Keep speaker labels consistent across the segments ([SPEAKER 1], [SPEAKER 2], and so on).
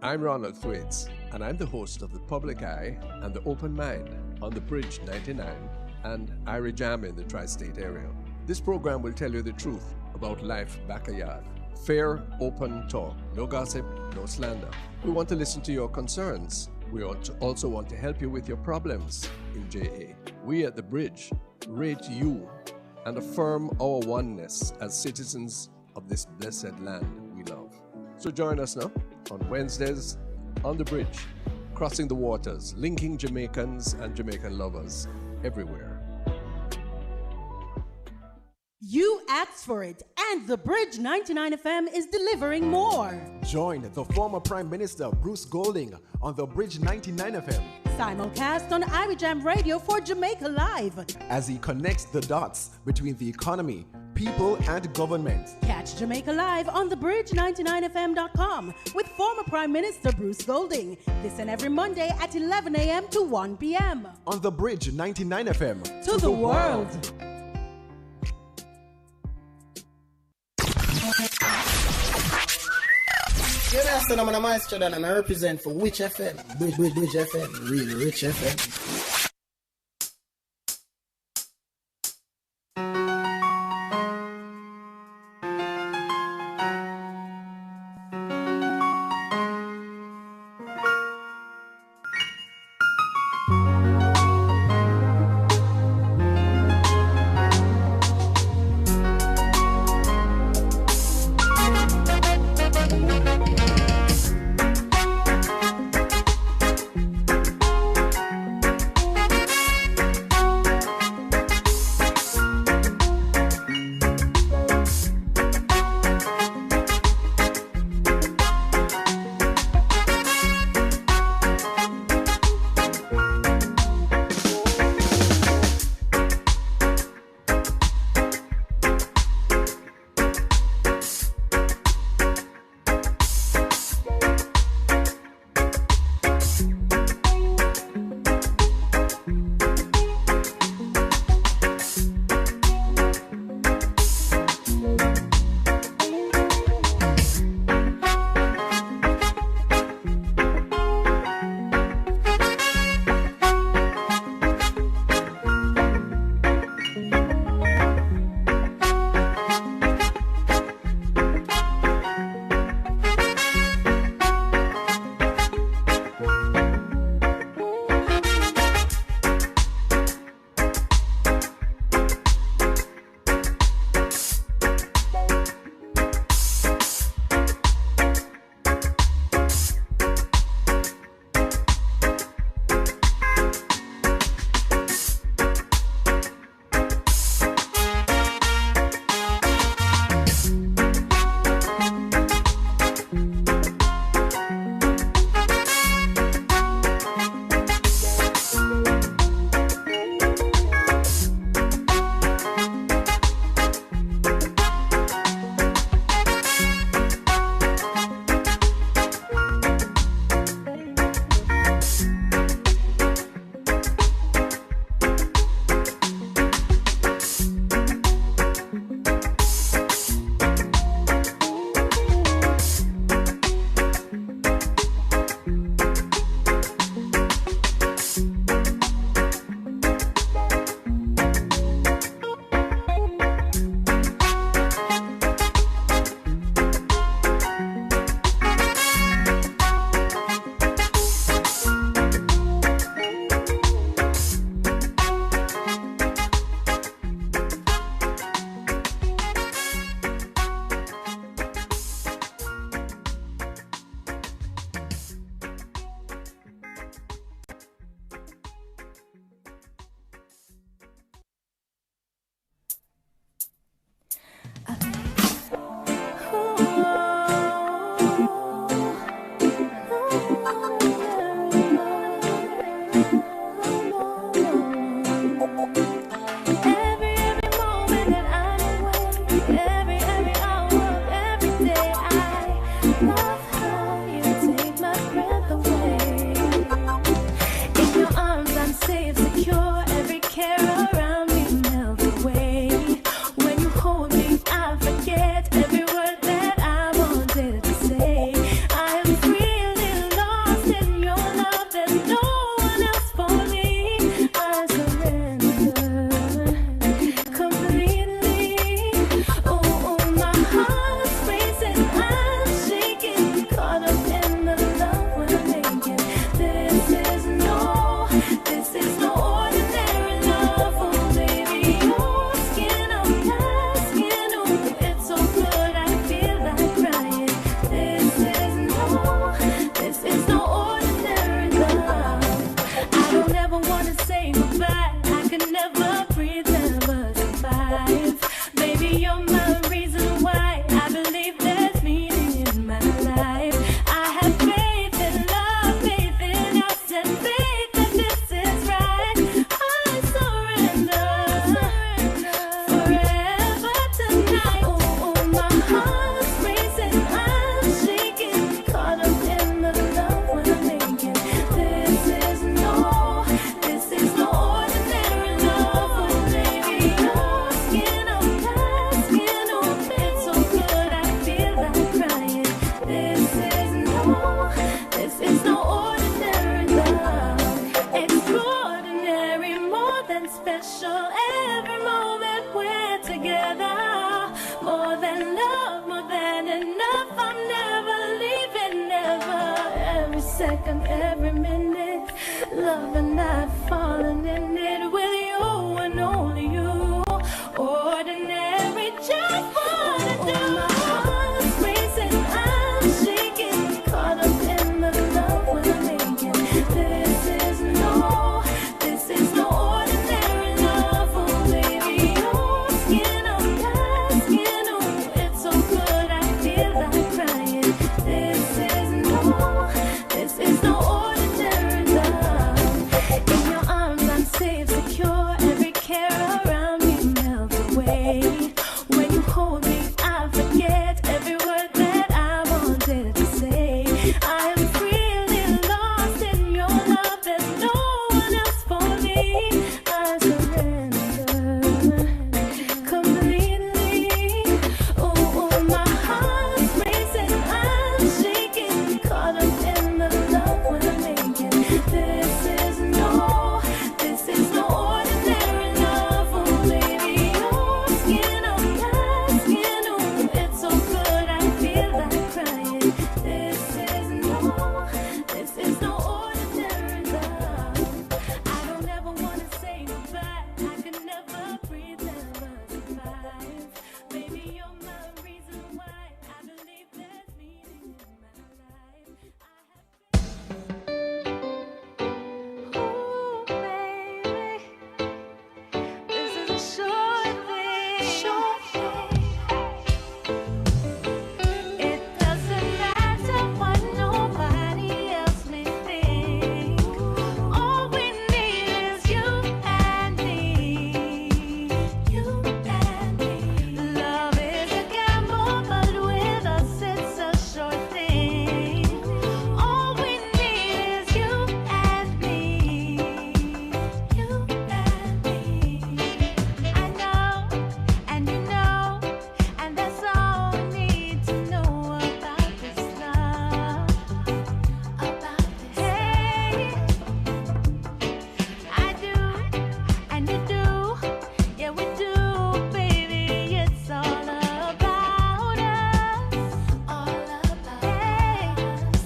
[SPEAKER 1] I'm Ronald Thwaites, and I'm the host of The Public Eye and The Open Mind on The Bridge 99 and Irie Jam in the tri-state area. This program will tell you the truth about life backyard. Fair, open talk, no gossip, no slander. We want to listen to your concerns. We also want to help you with your problems in JA. We at The Bridge rate you and affirm our oneness as citizens of this blessed land we love. So join us now on Wednesdays on The Bridge, crossing the waters, linking Jamaicans and Jamaican lovers everywhere.
[SPEAKER 2] You asked for it, and The Bridge 99 FM is delivering more.
[SPEAKER 3] Join the former Prime Minister Bruce Golding on The Bridge 99 FM.
[SPEAKER 2] Simulcast on Irie Jam Radio for Jamaica Live.
[SPEAKER 3] As he connects the dots between the economy, people, and government.
[SPEAKER 2] Catch Jamaica Live on thebridge99fm.com with former Prime Minister Bruce Golding. Listen every Monday at 11 a.m. to 1 p.m.
[SPEAKER 3] On The Bridge 99 FM.
[SPEAKER 2] To the world.
[SPEAKER 4] Good afternoon, I'm Maestro Dan and I represent for which FM? Bridge FM, really rich FM.
[SPEAKER 5] special every moment we're together. More than love, more than enough. I'm never leaving, never. Every second, every minute, loving that, falling in it with you and only you. Ordinary, just wanna do. My heart's racing, I'm shaking, caught up in the love we're making. This is no ordinary love. Oh baby, your skin on my skin. Oh, it's so good, I feel like crying. This is no ordinary love. In your arms I'm safe, secure. Every care around me melts away. When you hold me, I forget every word that I wanted to say. I am freely lost in your love. There's no one else for me. I surrender completely. Oh, my heart's racing, I'm shaking, caught up in the love we're making. This is no ordinary love. Oh baby, your skin on my skin. Oh, it's so good, I feel like crying. This is no ordinary love. I don't ever wanna say goodbye. I could never breathe, never survive. Baby, you're my reason why I believe there's meaning in my life. Ooh, baby, this is a short thing. It doesn't matter what nobody else may think. All we need is you and me. You and me. Love is a gamble, but with us it's a sure thing. All we need is you and me. You and me. I know, and you know, and that's all we need to know about this love. About this. Hey, I do, and you do, yeah we do, baby. It's all about us, all about us.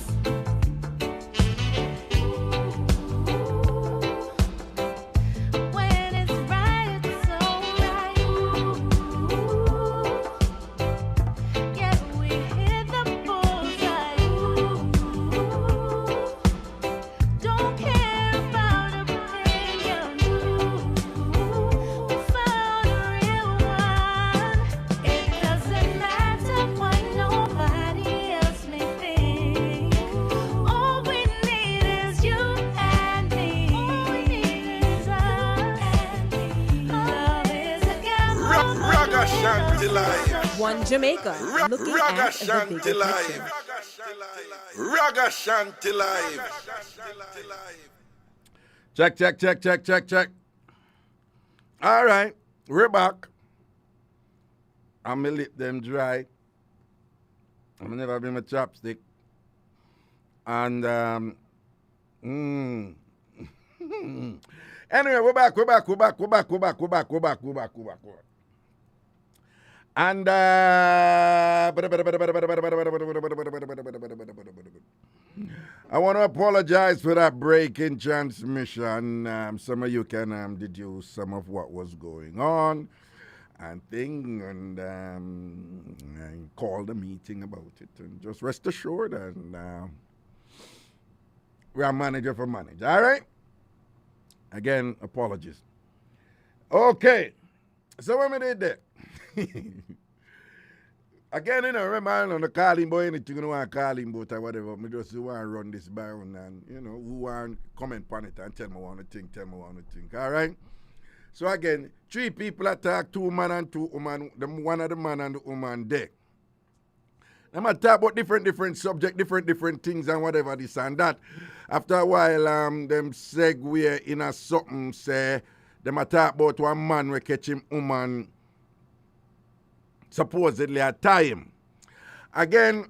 [SPEAKER 5] When it's right, it's so right. Yeah, we hit the bullseye. Don't care about opinion. We found a real one. It doesn't matter what nobody else may think. All we need is you and me. All we need is us and me. Love is a gamble.
[SPEAKER 6] Ragashanti live.
[SPEAKER 7] One Jamaica, looking at the
[SPEAKER 6] Ragashanti
[SPEAKER 7] bigger
[SPEAKER 6] live.
[SPEAKER 7] picture.
[SPEAKER 6] Ragashanti live.
[SPEAKER 8] Check. All right, we're back. I'm gonna lip them dry. I'm gonna never bring my chopstick. And anyway, we're back. And I want to apologize for that break in transmission. Some of you can deduce some of what was going on and and called a meeting about it. And just rest assured, and we are manager for manager. All right? Again, apologies. Okay. So what we did there? Again, remember on the calling boy, anything you want to call him about or whatever, I just want to run this by and, who want to comment on it and tell me what to think, all right? So again, 3 people attack, 2 man and 2 woman, one of the man and the woman there. Them a talk about different subject, different things and whatever, this and that. After a while, them segue in a something, say, them a talk about one man we catch him woman supposedly a time. Again,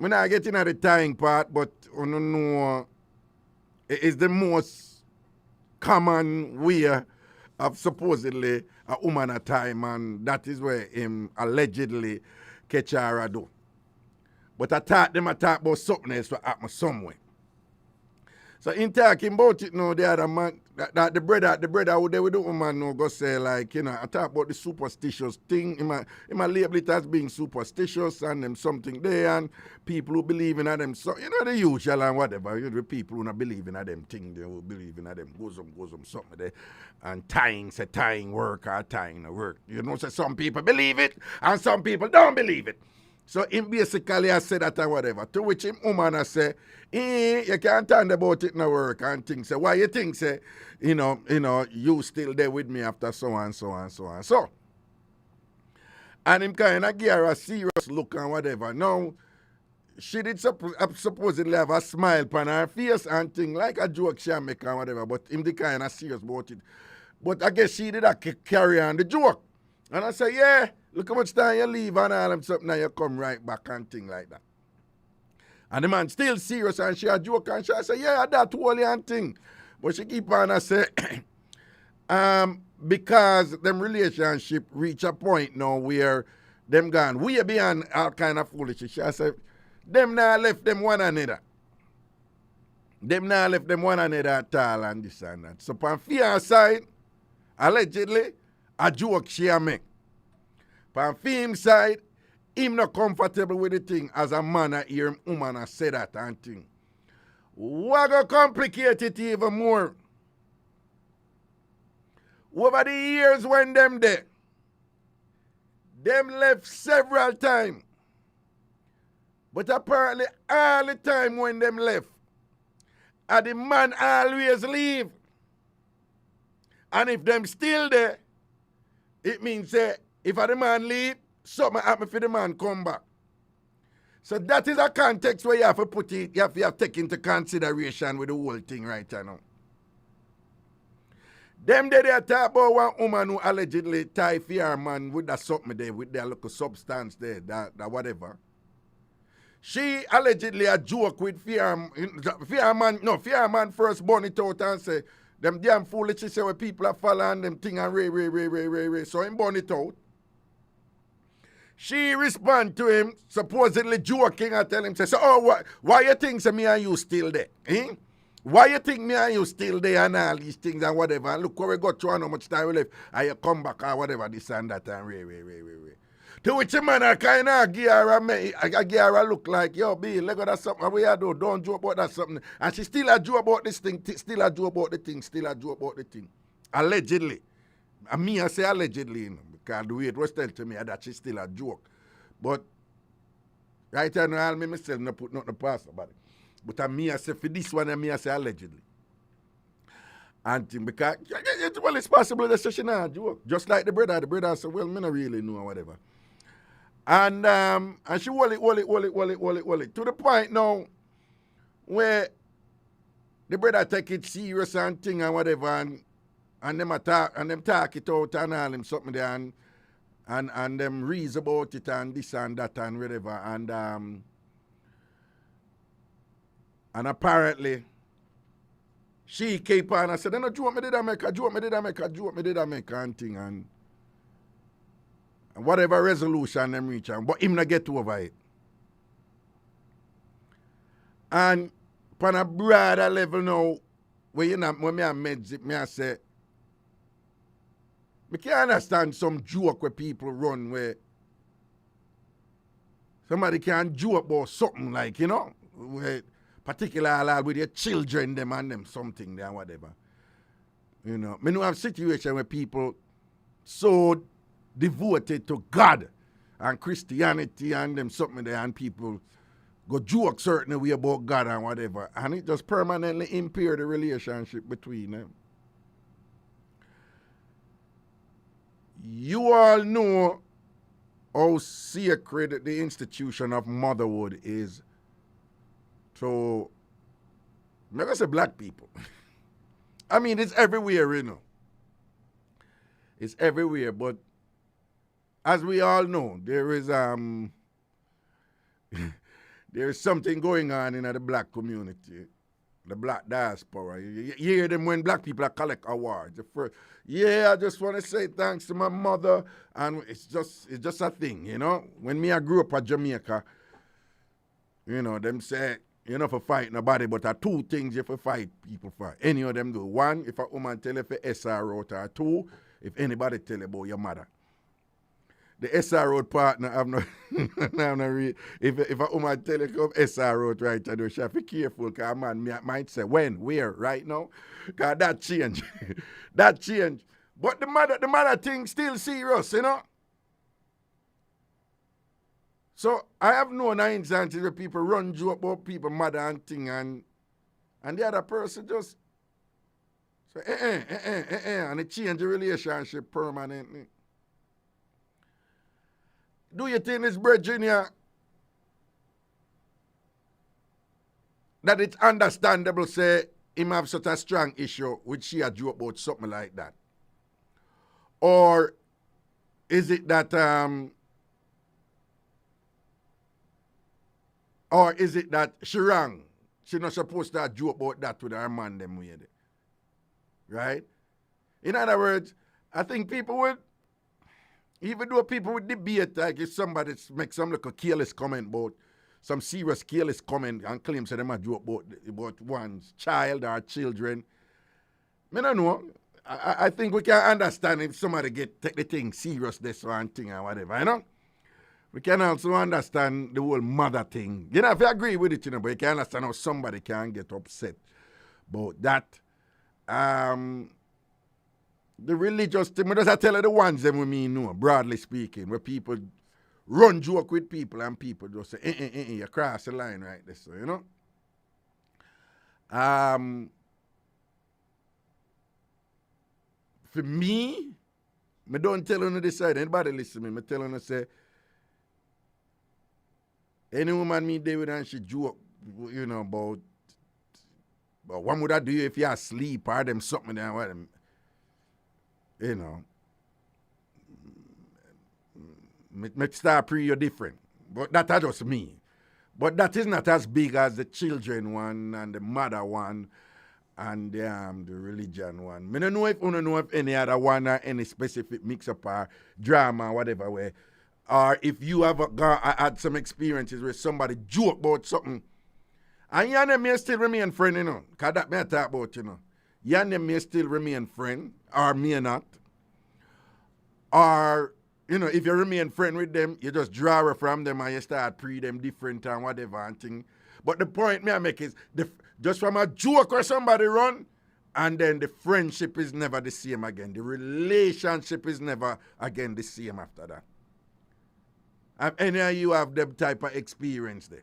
[SPEAKER 8] we're not getting at the tying part, but you know, it is the most common way of supposedly a woman at time, and that is where him allegedly catch her do. But I talk about something else what happened somewhere. So in talking about it now, the other man, that the brother who they with the woman now go say like, I talk about the superstitious thing. He might label it as being superstitious and them something there, and people who believe in them, so the usual and whatever. The people who not believe in them thing, they will believe in them goes something there. And tying work or tying work. So some people believe it and some people don't believe it. So him basically I said that and whatever. To which him woman I say, you can't talk about it in work and things. Say, why you think say, you still there with me after so and so and so and so. And him kind of give her a serious look and whatever. Now, she did supposedly have a smile on her face and thing like a joke she make and whatever, but him the kind of serious about it. But I guess she did carry on the joke. And I say, yeah, look how much time you leave and all them something and you come right back and thing like that. And the man still serious and she a joke and she say, yeah, that holy and thing. But she keep on and say, because them relationship reach a point now where them gone way beyond all kind of foolishness. She say, them now left them one another. Them now left them one another at all and this and that. So on fear side, allegedly, a joke she a make. On film side, him not comfortable with the thing as a man I hear him woman I say that and thing. What go complicate it even more? Over the years when them there, them left several times. But apparently all the time when them left, and the man always leave. And if them still there, it means that if the man leave, something happen for the man come back. So that is a context where you have to put it, you have to take into consideration with the whole thing right now. Them they talk about one woman who allegedly tie for her man with that something there, with their little substance there, that whatever. She allegedly a joke with fear man first born it out and say, them damn foolish, she say where people are following them thing and ray. So him born it out. She respond to him, supposedly joking and tell him, say, so, why you think say, me and you still there? Eh? Why you think me and you still there and all these things and whatever? And look where we got through and how much time we left. And you come back or whatever, this and that and ray. To which a man I kind of give her a look like, yo, B, look at that something we do. Don't joke about that something. And she still a joke about this thing, still a joke about the thing. Allegedly. And me, I say allegedly, because the way it was told to me that she still a joke. But right now, I'll me myself not put nothing past about it. But me, I say for this one, I say allegedly. And because, well, it's possible that she not a joke. Just like the brother said, well, me not really know or whatever. And she hold it. To the point now where the brother take it serious and thing and whatever and them talk it out and all them something there and them reason about it and this and that and whatever and apparently she keep on and said, no, joke me did I make and thing and whatever resolution them reach on, but him not get over it. And on a broader level now, when me a meds it, me I say, I can't understand some joke where people run where somebody can joke about something like, where particularly with your children them and them something there and whatever. Me know have situation where people so devoted to God and Christianity and them something there and people go joke certain way about God and whatever and it just permanently impair the relationship between them. You all know how sacred the institution of motherhood is to, I'm not going to say black people. I mean, it's everywhere, It's everywhere, but as we all know, there is there is something going on in the black community the black diaspora. You hear them when black people collect awards. I just want to say thanks to my mother, and it's just a thing, you know. When I grew up at Jamaica, you know, them say, you know, for fight nobody, but are two things you for fight people for. Any of them do. One, if a woman tell you for SR out, or two, if anybody tell you about your mother. The SR road partner have no, if a woman tell you come SR road right now, she have to be careful because a man might say when, where, right now, because that change, that change. But the mother thing still serious, you know. So I have known instances where people run joke about people mother and thing, and the other person just say and it change the relationship permanently. Do you think this Virginia that it's understandable say him have such a strong issue with she a joke about something like that? Or is it that she wrong? She not supposed to joke about that with her man them way. Right? In other words, I think people would, even though people would debate, like if somebody makes some like a careless comment about some serious careless comment and claims that they might joke about one's child or children, I don't know. I think we can understand if somebody take the thing serious, this one thing or whatever, you know? We can also understand the whole mother thing. You know, if you agree with it, you know, but you can understand how somebody can get upset about that. The religious thing, I just tell you the ones them we mean, no, broadly speaking, where people run joke with people and people just say, you cross the line right there, so, you know. For me, I don't tell you this side, anybody listen to me, I tell you say, any woman me there with and she joke, you know, about what would I do if you asleep or them something there, what them, you know, me start pre you different. But that's just me. But that is not as big as the children one and the mother one and the religion one. I don't know if any other one or any specific mix-up or drama or whatever way. Or if you have had some experiences where somebody joke about something, and you and them may still remain friend, you know, because that may I talk about, you know. You and them may still remain friend, or may not. Or, you know, if you remain friend with them, you just draw from them and you start pre them different and whatever and thing. But the point I make is, just from a joke or somebody run, and then the friendship is never the same again. The relationship is never again the same after that. And any of you have them type of experience there.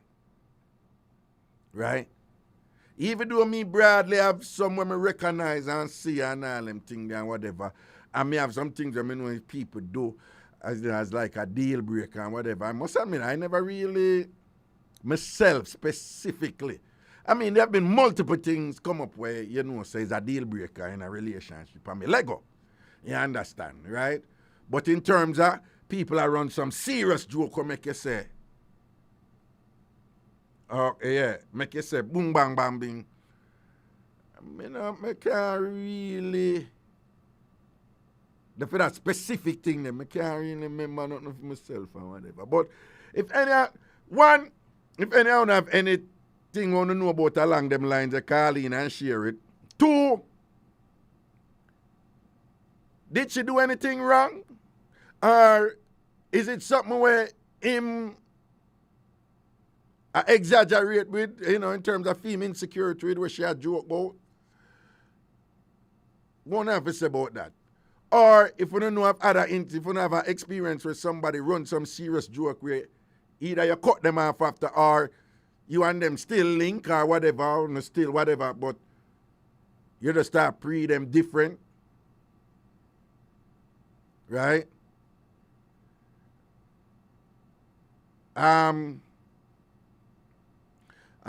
[SPEAKER 8] Right? Even though me broadly have someone me recognize and see and all them things and whatever, and me have some things that I know people do as like a deal breaker and whatever, I must admit, I never really, myself specifically, I mean, there have been multiple things come up where, you know, say it's a deal breaker in a relationship, and me Lego. You understand, right? But in terms of people that run some serious joke or make you say, make you say boom bang bang bing. I mean, I can't really, for that specific thing, I can't really remember nothing for myself or whatever. But if anyone have anything you want to know about along them lines, call in and share it. 2, did she do anything wrong? Or is it something where him exaggerate with, you know, in terms of female insecurity with what she had joke about? Won't have to say about that. Or if we don't know if we don't have an experience where somebody runs some serious joke where either you cut them off after or you and them still link or whatever, or still whatever, but you just start pre them different. Right? I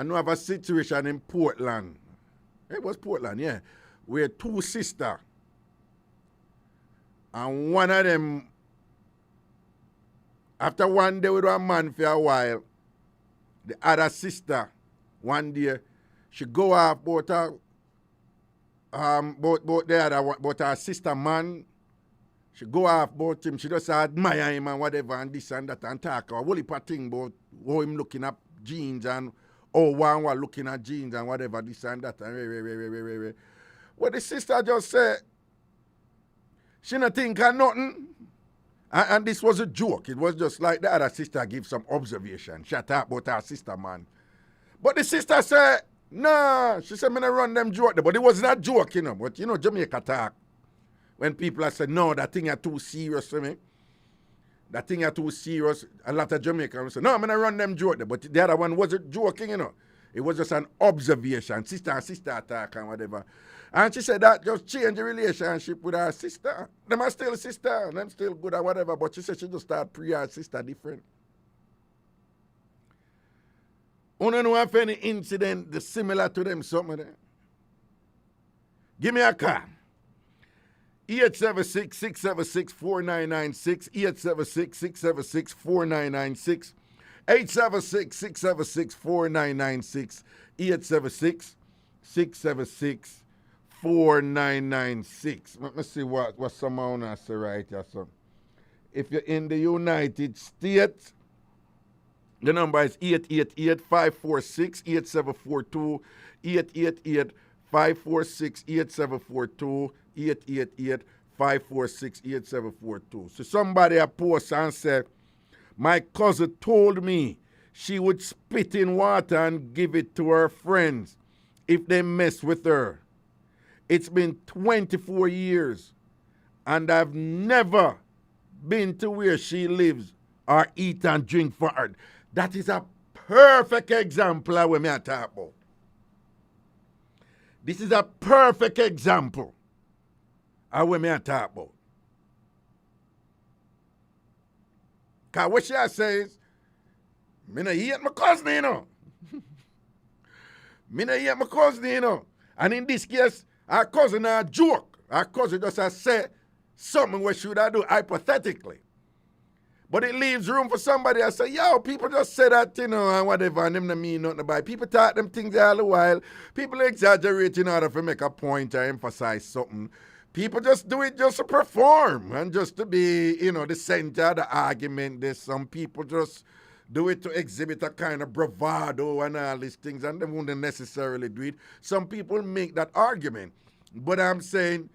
[SPEAKER 8] know of a situation in Portland. It was Portland, yeah. Where 2 sisters. And one of them, after one day with one man for a while, the other sister, one day, she go off about her, about the other one, about her sister man. She go off about him. She just admire him and whatever and this and that and talk a whole heap of thing about how him looking at jeans and how one was looking at jeans and whatever this and that and What the sister just said, she not think of nothing. And this was a joke. It was just like the other sister give some observation. She talk about her sister man. But the sister said, nah. She said, me not run them joke there. But it was not joke, you know. But you know, Jamaica talk. When people are saying, no, that thing is too serious for me. That thing is too serious. A lot of Jamaicans say, no, I'm going to run them joke there. But the other one wasn't joking, you know. It was just an observation. Sister and sister attack and whatever. And she said that just changed the relationship with her sister. Them are still sister. Them still good or whatever. But she said she just start pre her sister different. You don't know if any incident similar to them something there? Give me a call. 876-676-4996, 876-676-4996, 876-676-4996, 876-676-4996. Let me see what someone has to write here. So, if you're in the United States, the number is 888-546-8742, 888-546-8742, 888-546-8742. So somebody a post and said, my cousin told me she would spit in water and give it to her friends if they mess with her. It's been 24 years and I've never been to where she lives or eat and drink for her. That is a perfect example of what me talk about. This is a perfect example of what me talk about. Because what she says, me not hate my cousin, you know. Me not hate my cousin, you know. And in this case, our cousin a joke. Our cousin just say something what should I do hypothetically. But it leaves room for somebody to say, yo, people just say that, you know, and whatever, and them don't mean nothing about it. People talk them things all the while. People exaggerate in order to make a point or emphasize something. People just do it just to perform and just to be, you know, the center of the argument. There's some people just do it to exhibit a kind of bravado and all these things, and they wouldn't necessarily do it. Some people make that argument. But I'm saying,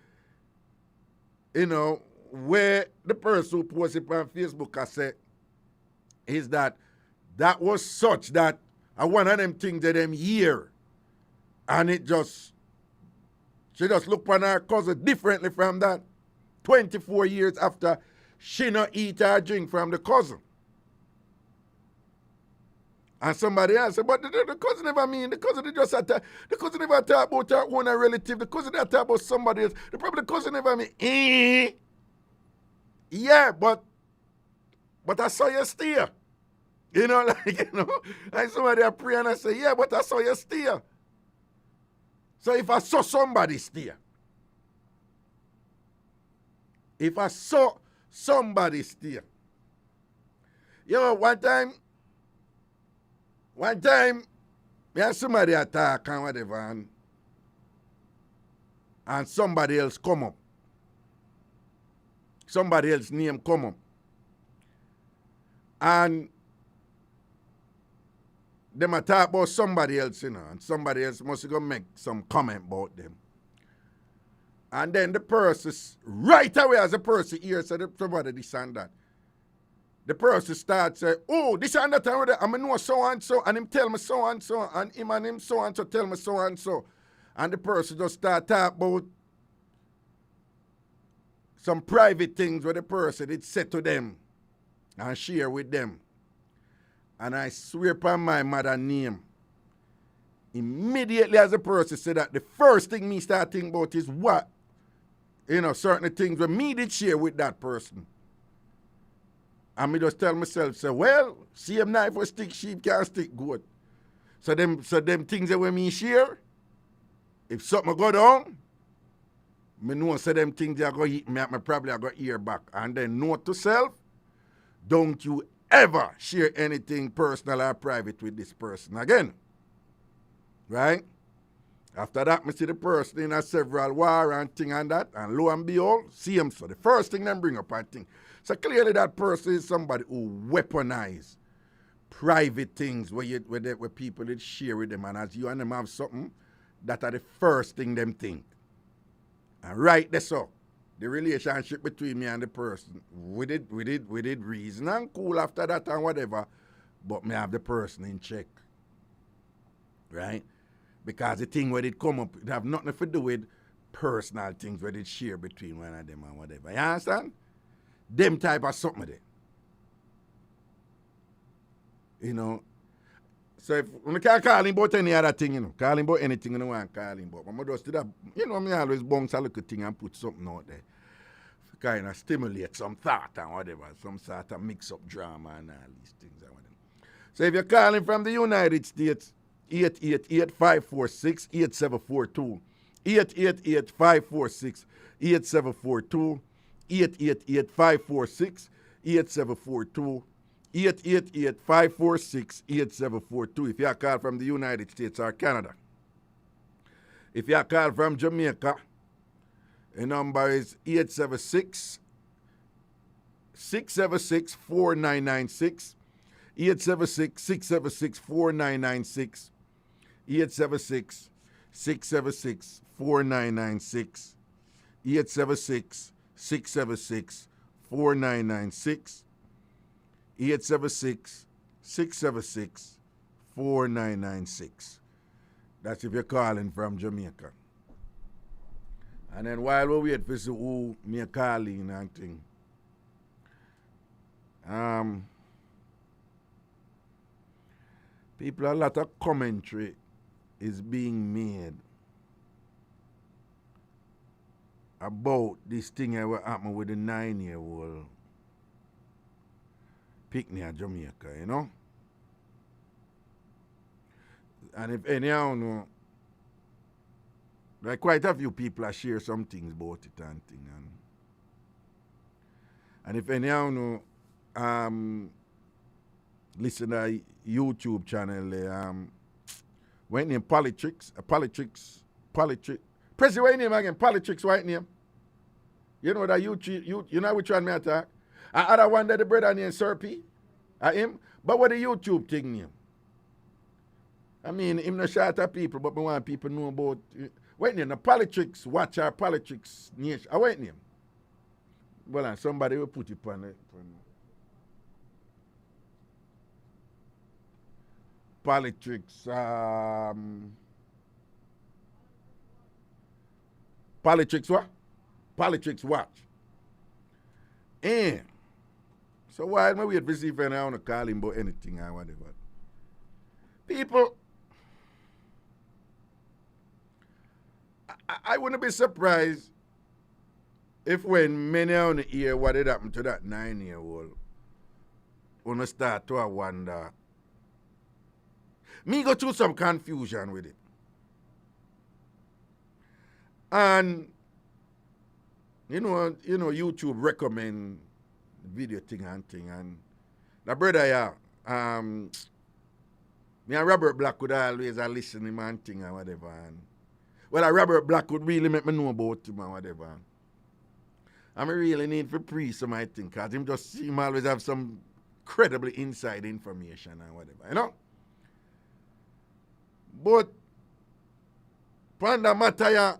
[SPEAKER 8] you know, where the person who posted it on Facebook has said is that was such that one of them things that them hear, and it just, she just look upon her cousin differently from that. 24 years after she not eat or drink from the cousin. And somebody else said, but the cousin never mean, the cousin just the cousin never talk about her own relative, the cousin never talk about somebody else. The cousin never mean, yeah, but I saw you steer. You know, like, you know, and somebody a pray and I say, yeah, but I saw you steer. So if I saw somebody steer, you know, one time, me and somebody attack and whatever, and somebody else come up. Somebody else's name come up. And them a talk about somebody else, you know, and somebody else must go make some comment about them. And then the person, right away as the person here said, somebody this and that. The person starts saying, oh, this and that, and I know so and so, and him tell me so and so, and him so and so tell me so and so. And the person just start talking about some private things where the person did say to them and share with them. And I swear upon my mother's name, immediately as the person said that, the first thing me start thinking about is what, you know, certain things where me did share with that person. And me just tell myself, say, well, same knife will stick sheep can't stick goat. So them things that when me share, if something go down, me know say them things that go hit me, me probably I go ear back. And then note to self, don't you ever share anything personal or private with this person again. Right? After that, I see the person in a several war and thing and that, and lo and behold, see him. So the first thing them bring up and thing. So clearly that person is somebody who weaponize private things where people did share with them, and as you and them have something, that are the first thing them think. And right there, so the relationship between me and the person, we did reason and cool after that and whatever, but me have the person in check. Right? Because the thing where it come up, it have nothing to do with personal things where it share between one of them and whatever. You understand? Them type of something there. You know. So if we can't call him about any other thing, you know, call him about anything you don't want to call him about. But I just do that, you know, me always bounce a little thing and put something out there. Kind of stimulate some thought and whatever, some sort of mix up drama and all these things and whatever. So if you're calling from the United States, 888-546-8742. 888-546-8742. 888-546-8742. 888-546-8742 if you are called from the United States or Canada. If you are called from Jamaica, the number is 876-676-4996. 876-676-4996. 876-676-4996. 876-676-4996. 876-676-4996. That's if you're calling from Jamaica. And then while we wait for who me calling and thing, people, a lot of commentary is being made about this thing that will happen with the 9-year-old picnic at Jamaica, you know? And if anyhow know, like quite a few people are share some things about it and thing. And if anyhow know, listen to a YouTube channel, what name? Politics. President, what name again? Politics, what name? You know that you know which one me attack? Other one that the brother named Serpi, him. But what the YouTube thing name? I mean, him no short of people, but I want people know about what name? The politics, watch our politics nation. What name? Well, somebody will put it on it. Politics, politics what? Politics watch. And so why am I wait to see if I want to call him about anything or whatever? People, I wouldn't be surprised if when many on hear what had happened to that 9-year-old, when I start to wonder. Me go through some confusion with it. And you know, YouTube recommend video thing and the brother me and Robert Black would always listen to him and thing and whatever. And well, Robert Black would really make me know about him and whatever. And I really need to pre some I think, because him just seem always have some credible inside information and whatever, you know? But Panda Mataya,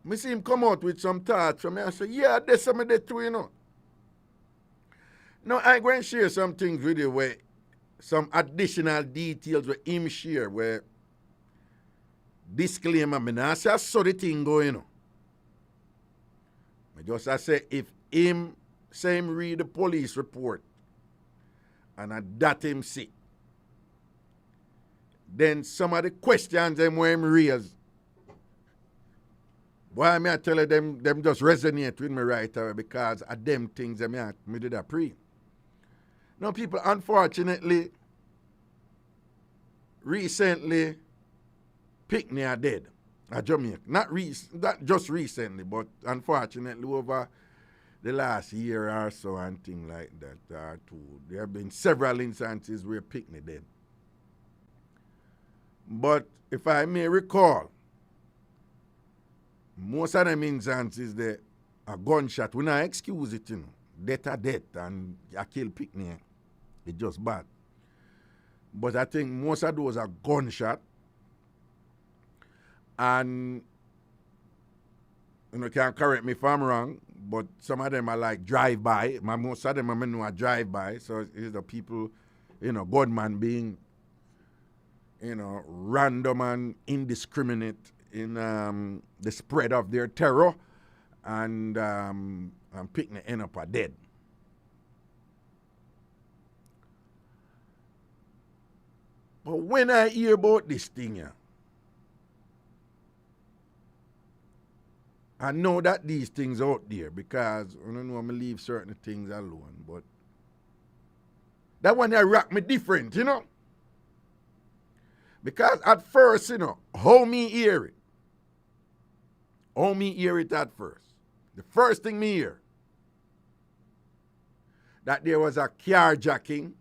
[SPEAKER 8] me see him come out with some thoughts from me and say, yeah, there's some of that too, you know. Now, I'm going to share some things with you where some additional details with him share where disclaimer, me not say I saw the thing going, you know. I just say if him say him read the police report and that him see, then some of the questions them where him raise, why me I tell you them just resonate with me right away because of them things that me did a pre. Now people, unfortunately, recently, Picnic are dead at Jamaica. Not just recently, but unfortunately over the last year or so and things like that or two. There have been several instances where Picnic dead. But if I may recall, most of them instances there a gunshot. We not excuse it, you know. Death are death and a kill picnic. It's just bad. But I think most of those are gunshot. And you can correct me if I'm wrong, but some of them are like drive-by. Most of them I know are drive-by. So it's the people, gunman being, random and indiscriminate in the spread of their terror and picking the end up a dead. But when I hear about this thing here, I know that these things out there because I don't know I'm going to leave certain things alone, but that one that rock me different, Because at first, how me hear it at first. The first thing me hear, that there was a carjacking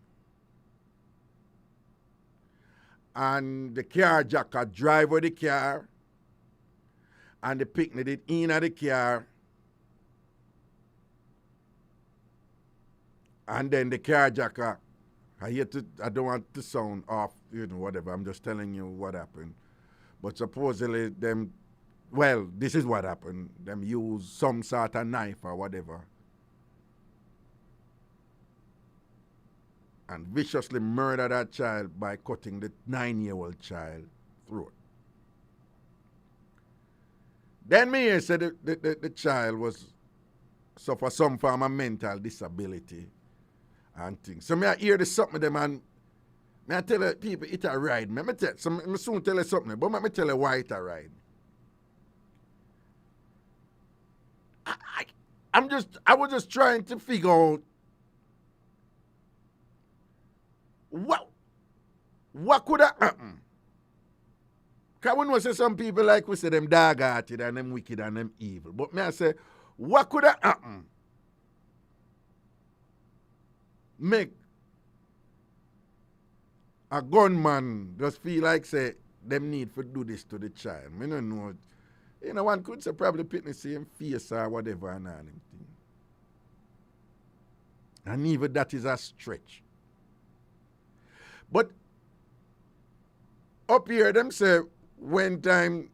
[SPEAKER 8] and the carjacker drive the car and the picnic it in the car and then the carjacker, I don't want to sound off, whatever, I'm just telling you what happened. But supposedly this is what happened. Them use some sort of knife or whatever and viciously murder that child by cutting the 9-year-old child throat. Then me said the child suffer some form of mental disability and things. So me I hear this something them and me I tell the people it a ride. Me soon tell you something, but me tell you why it a ride. I was just trying to figure out what could have happened. Because we know say some people like we say them dog-hearted and them wicked and them evil. But me I say, what could have happened? Make a gunman just feel like say them need to do this to the child. Me don't know. One could say probably put the same face or whatever and all them thing. And even that is a stretch. But up here, them say when time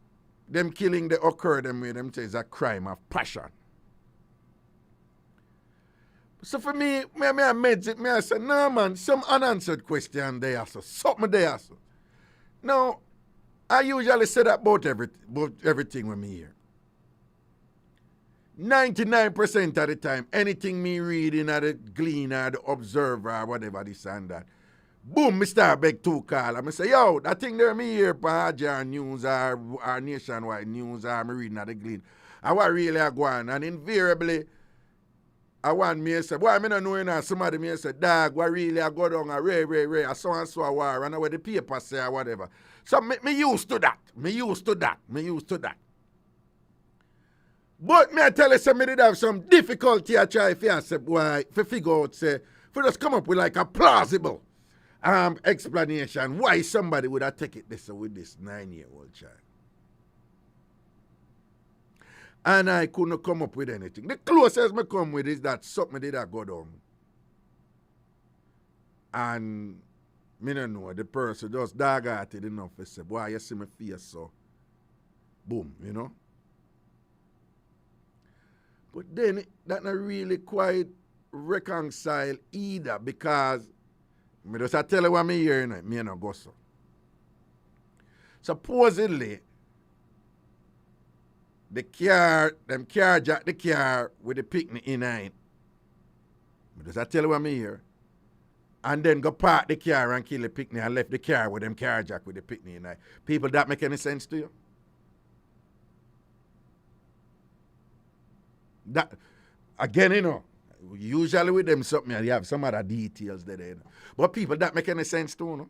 [SPEAKER 8] them killing they occur, them say it's a crime of passion. So for me I made it, I say, no man, some unanswered question there, so something there. So. Now, I usually say that about everything when me hear. 99% of the time, anything me read in the Gleaner, the Observer, or whatever this and that, boom, me start beg to call. And I say, yo, that thing there me hear for Hajar News or Nationwide News or me reading at the Glean. I want really go on. And invariably, I want me to say, boy, I don't know somebody me say, dog, what really I go down a ray, I so and so a war, and where the paper say or whatever. So me used to that. Me used to that. But me I tell you, me did have some difficulty I try to figure out, say, for just come up with like a plausible explanation why somebody would have taken this with this 9-year-old child. And I couldn't come up with anything. The closest me come with is that something did go down. And me don't know, the person just dog-hearted enough to say, boy, you see my face, so boom, But then that not really quite reconcile either because me just tell you what me hear, me no go so. Supposedly, them carjack the car with the picnic in it. Me just tell you what me hear. And then go park the car and kill the picnic and left the car with them carjack with the picnic in it. People, that make any sense to you? That, again, usually with them something, you have some other details there. But people, that make any sense to you?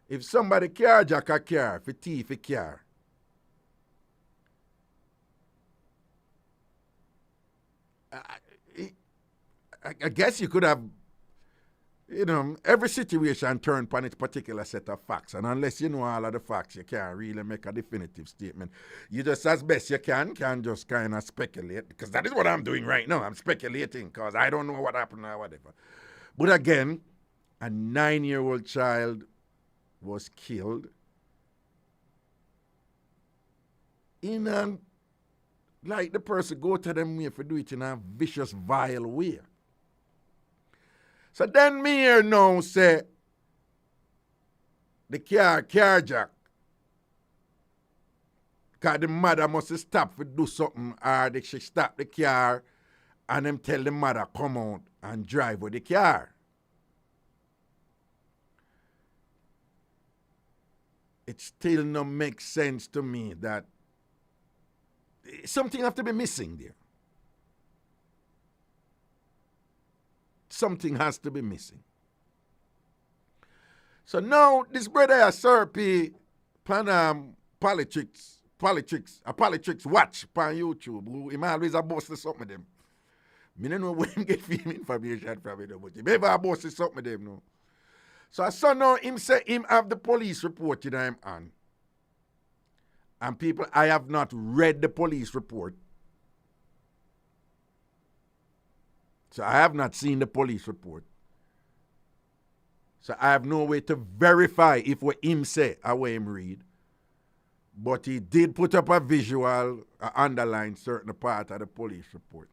[SPEAKER 8] If somebody carjack a car, for thief a car, I guess you could have every situation turns upon its particular set of facts. And unless you know all of the facts, you can't really make a definitive statement. You just, as best you can just kind of speculate. Because that is what I'm doing right now. I'm speculating because I don't know what happened or whatever. But again, a 9-year-old child was killed in a, like the person go to them way for do it in a vicious, vile way. So then me here now say the car jack. Because the mother must stop to do something or they should stop the car and them tell the mother come out and drive with the car. It still no makes sense to me that something have to be missing there. Something has to be missing. So now this brother Sir P pan politics watch pan YouTube. He always a boss to something of them. Me don't know where him get film information from it, but he never a boss to something of them no. So I saw now him say him have the police report in him on. And people, I have not read the police report. So I have not seen the police report. So I have no way to verify if what him say or what him read. But he did put up a visual, underline certain part of the police report.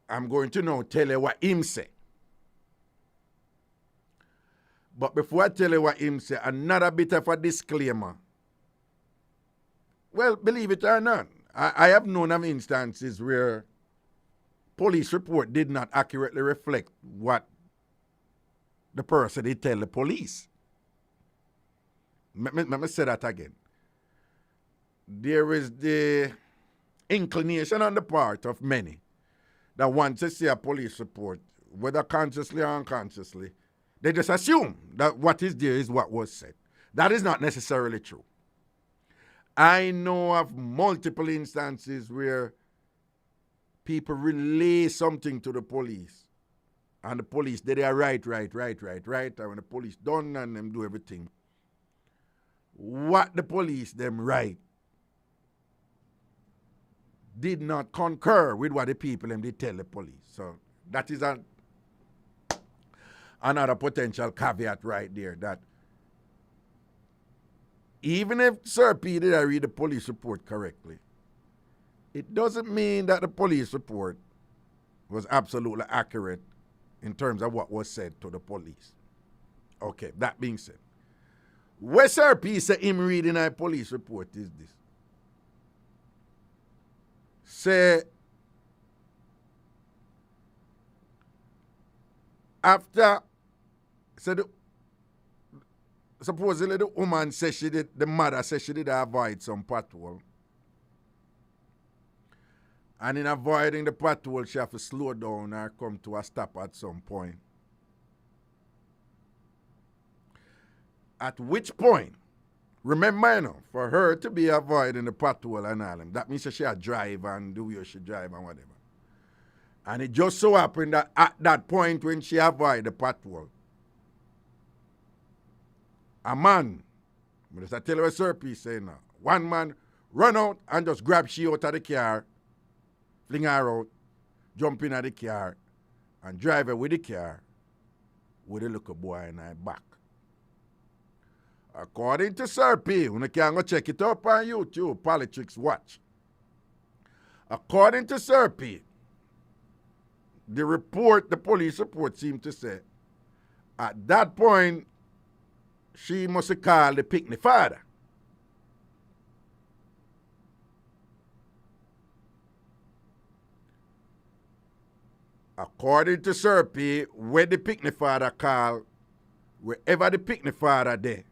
[SPEAKER 8] I'm going to now tell you what him say. But before I tell you what him say, another bit of a disclaimer. Well, believe it or not, I have known of instances where police report did not accurately reflect what the person did tell the police. Let me say that again. There is the inclination on the part of many that once they see a police report, whether consciously or unconsciously, they just assume that what is there is what was said. That is not necessarily true. I know of multiple instances where people relay something to the police. And the police, they are right. And when the police done and them do everything, what the police them right did not concur with what the people them did tell the police. So that is another potential caveat right there, that even if Sir P did read the police report correctly, it doesn't mean that the police report was absolutely accurate in terms of what was said to the police. Okay, that being said, what Sir P said him reading a police report is this. Say, after, supposedly the woman said the mother said she did avoid some pothole. And in avoiding the pothole, she have to slow down or come to a stop at some point. At which point, remember, for her to be avoiding the pothole and all that means that she had drive and do where she drive and whatever. And it just so happened that at that point when she avoided the pothole, a man, I tell you what Sir P saying now, one man run out and just grab she out of the car, fling her out, jump in at the car, and drive her with the car with a little boy in her back. According to Sir P, you can go check it up on YouTube, Politics Watch. According to Sir P, the police report seemed to say, at that point, she must have called the picnic father. According to Sir P, where the picnic father called, wherever the picnic father there,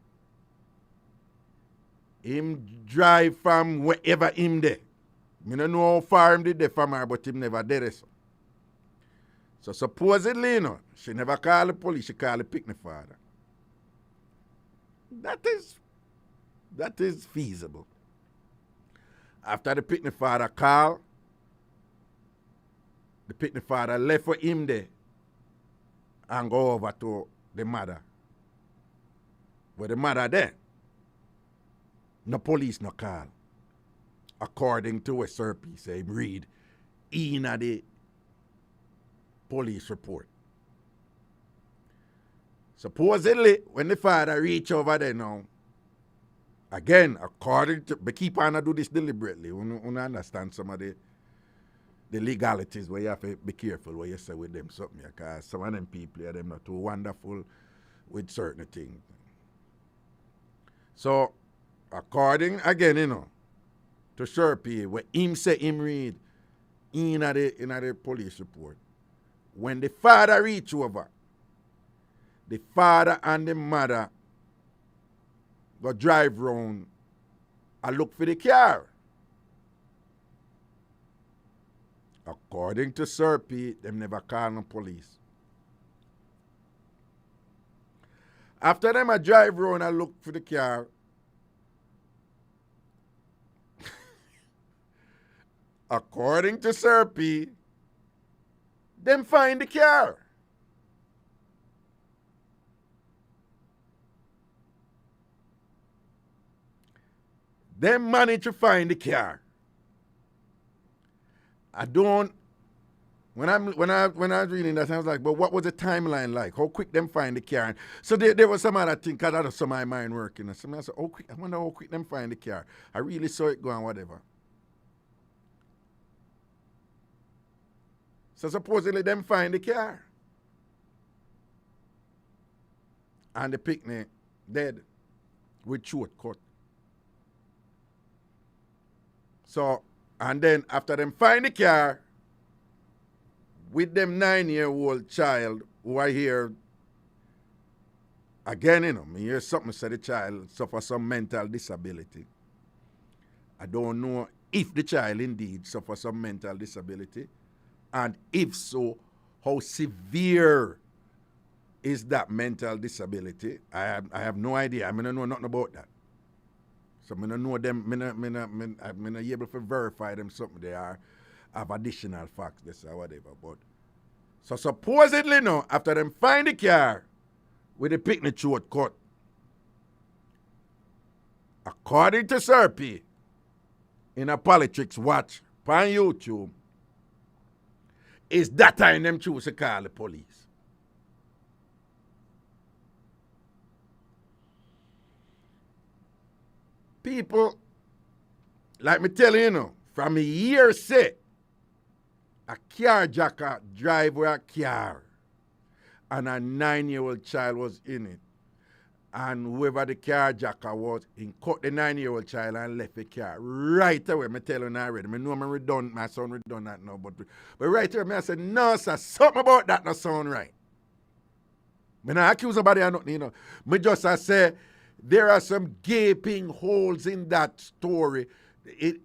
[SPEAKER 8] him drive from wherever him there. I don't know how far him did there from her, but him never did it. So supposedly, she never called the police, she called the picnic father. That is feasible. After the picnic father called, the picnic father left for him there and go over to the mother. But the mother there, no police no call. According to what Sir P say, read in the police report. Supposedly, when the father reach over there now, again, according to, but keep on to do this deliberately. We understand some of the legalities where you have to be careful what you say with them something, because some of them people are them not too wonderful with certain things. So, according, again, to Sir P, what him say him read in the police report, when the father reach over, the father and the mother go drive round and look for the car. According to Sir P, them never call no police. After them a drive round and look for the car, according to Sir P, them find the car. Them manage to find the car. I don't. When I was reading that, I was like, but what was the timeline like? How quick them find the car? So there was some other thing, because that's some of my mind working. And I said, I wonder how quick them find the car. I really saw it go and whatever. So supposedly them find the car. And the picnic dead with throat cut. So, and then after them find the car, with them 9-year-old child who I hear, again, me hear something say the child suffer some mental disability. I don't know if the child indeed suffer some mental disability, and if so, how severe is that mental disability? I have no idea. I don't know nothing about that. So I don't know them, I'm not able to verify them something they are, have additional facts, this or whatever. But so supposedly no, after them find the car with the picnic throat cut, according to Sir P, in a politics watch on YouTube, is that time them choose to call the police. People, like me tell you, from a year say, a carjacker drive with a car and a 9-year-old child was in it. And whoever the carjacker was, he cut the 9-year-old child and left the car. Right away, me tell you already. I know my son redundant now, but right away, I said, no, sir, something about that not sound right. I not accuse nobody of nothing, Me just say, there are some gaping holes in that story.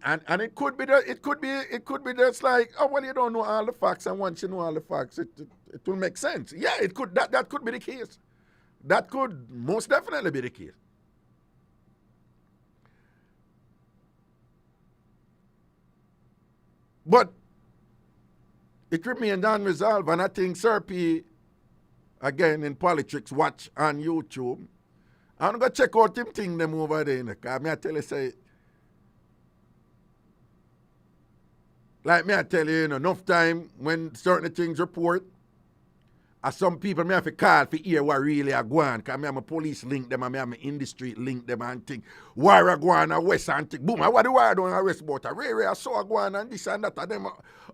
[SPEAKER 8] And it could be just like, oh well, you don't know all the facts, and once you know all the facts, it will make sense. Yeah, it could that could be the case. That could most definitely be the case. But it remained unresolved, and I think Sir P, again in politics watch on YouTube, I'm going to check out them thing them over there. Because I tell you, say, like me I tell you, enough time when certain things report, some people may have to call for hear what really are going. Because I have a police link them, I have an industry link them and think, why are going on West and think, boom, what do I do arrest about? I saw going and this and that. And them,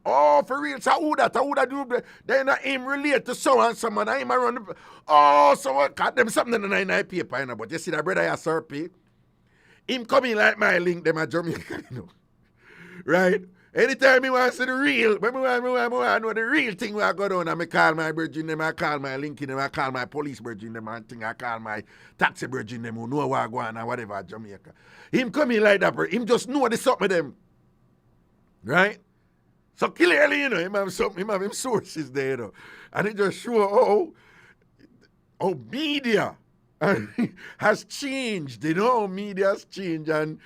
[SPEAKER 8] oh, for real, so who that do? Then him relate to so and someone, him around. Oh, so what? Got them something in the 99 paper, but you see that brother, Sir P, him coming like my link them at Jamaica, right? Anytime he wants to see the real, when I know the real thing where I go down, I call my virgin them, I call my linking them, I call my police virgin them, and thing, I call my taxi virgin them who know where I go on and whatever at Jamaica. Him coming like that, bro. Him just know the something with them. Right? So clearly, him have something, him have him sources there, And it just show how media has changed, media has changed, and,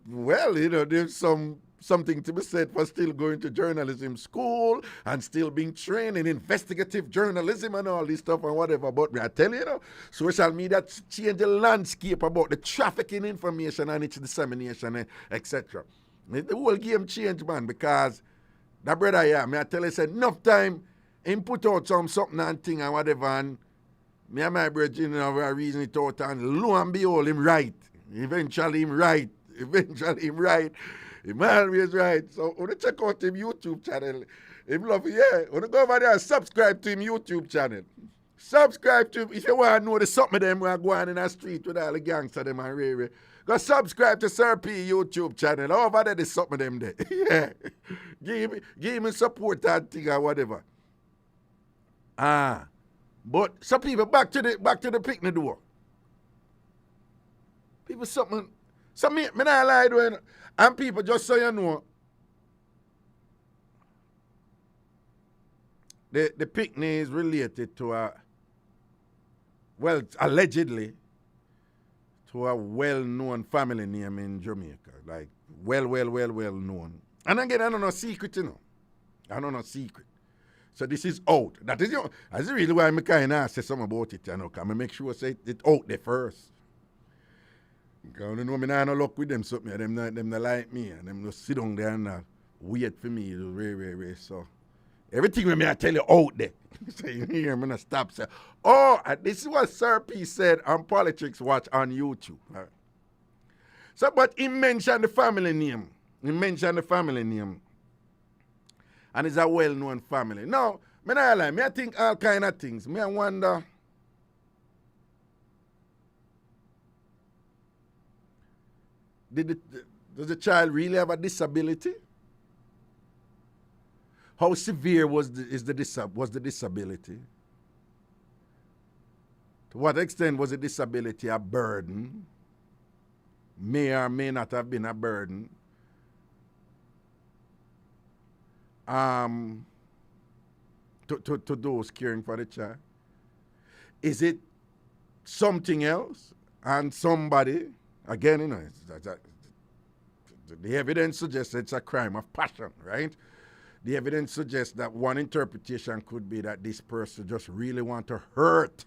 [SPEAKER 8] well, there's some something to be said for still going to journalism school and still being trained in investigative journalism and all this stuff and whatever. But me, I tell you, social media change the landscape about the trafficking information and its dissemination, etc. The whole game changed, man, because that brother here, me I tell you, said enough time him put out something and thing and whatever, and me and my brother, you know, I reason it out, and lo and behold, him right. Eventually him right. Him always right. So when you check out him YouTube channel, him love it, yeah. When you go over there and subscribe to him YouTube channel. Subscribe to him. If you want to know the something of them who are going in the street with all the gangster them and Irie, go subscribe to Sir P YouTube channel. Over there, there's something of them there. Yeah. Give him support that thing or whatever. But some people back to the picnic door. People something. Me not lie doing. And people, just so you know, the picnic is related to allegedly to a well-known family name in Jamaica. Like, well known. And again, I don't know secret, you know. I don't know secret. So this is out. That's really why I kind of say something about it, you know. Because I make sure I say it out there first. Because you know me not no luck with them something. Them not like me. And them just sit down there and wait for me. So everything when I tell you out there. So you hear me not stop say, this is what Sir P said on Politics Watch on YouTube. Right. So but he mentioned the family name. And it's a well-known family. Now, me not lie, I think all kind of things. I wonder, does the child really have a disability? How severe was the disability? To what extent was the disability a burden? May or may not have been a burden. To those caring for the child? Is it something else? And somebody, again, you know, the evidence suggests it's a crime of passion, right? The evidence suggests that one interpretation could be that this person just really want to hurt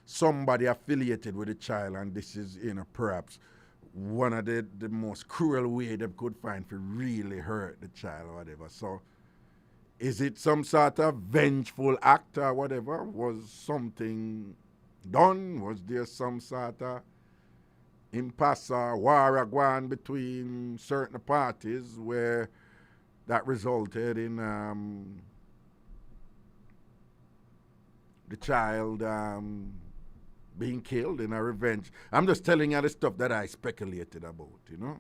[SPEAKER 8] somebody affiliated with the child, and this is, you know, perhaps one of the most cruel way they could find to really hurt the child or whatever. So, is it some sort of vengeful act or whatever? Was something done? Was there some sort of impasse or war going between certain parties where that resulted in the child being killed in a revenge? I'm just telling you the stuff that I speculated about, you know?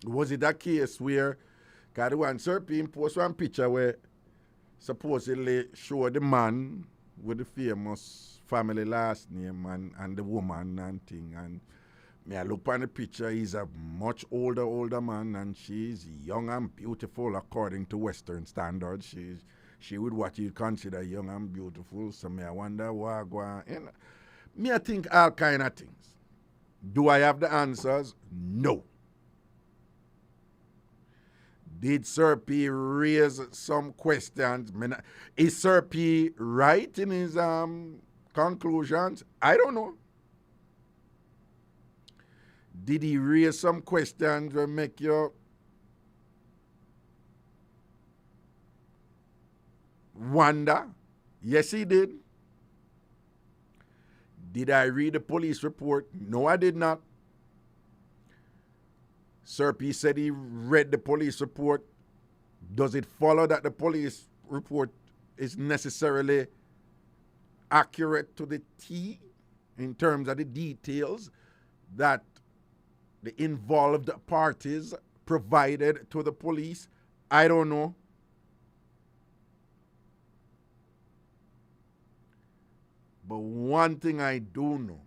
[SPEAKER 8] Was it a case where, because the one Sir P post one picture where supposedly showed the man with the famous family last name and the woman and thing, and me I look on the picture, he's a much older man, and she's young and beautiful according to Western standards. She would what you consider young and beautiful, so me I wonder what go on. You know, me I think all kind of things. Do I have the answers? No. Did Sir P raise some questions? Is Sir P right in his conclusions? I don't know. Did he raise some questions that make you wonder? Yes, he did. Did I read the police report? No, I did not. Sir P said he read the police report. Does it follow that the police report is necessarily accurate to the T in terms of the details that the involved parties provided to the police? I don't know. But one thing I do know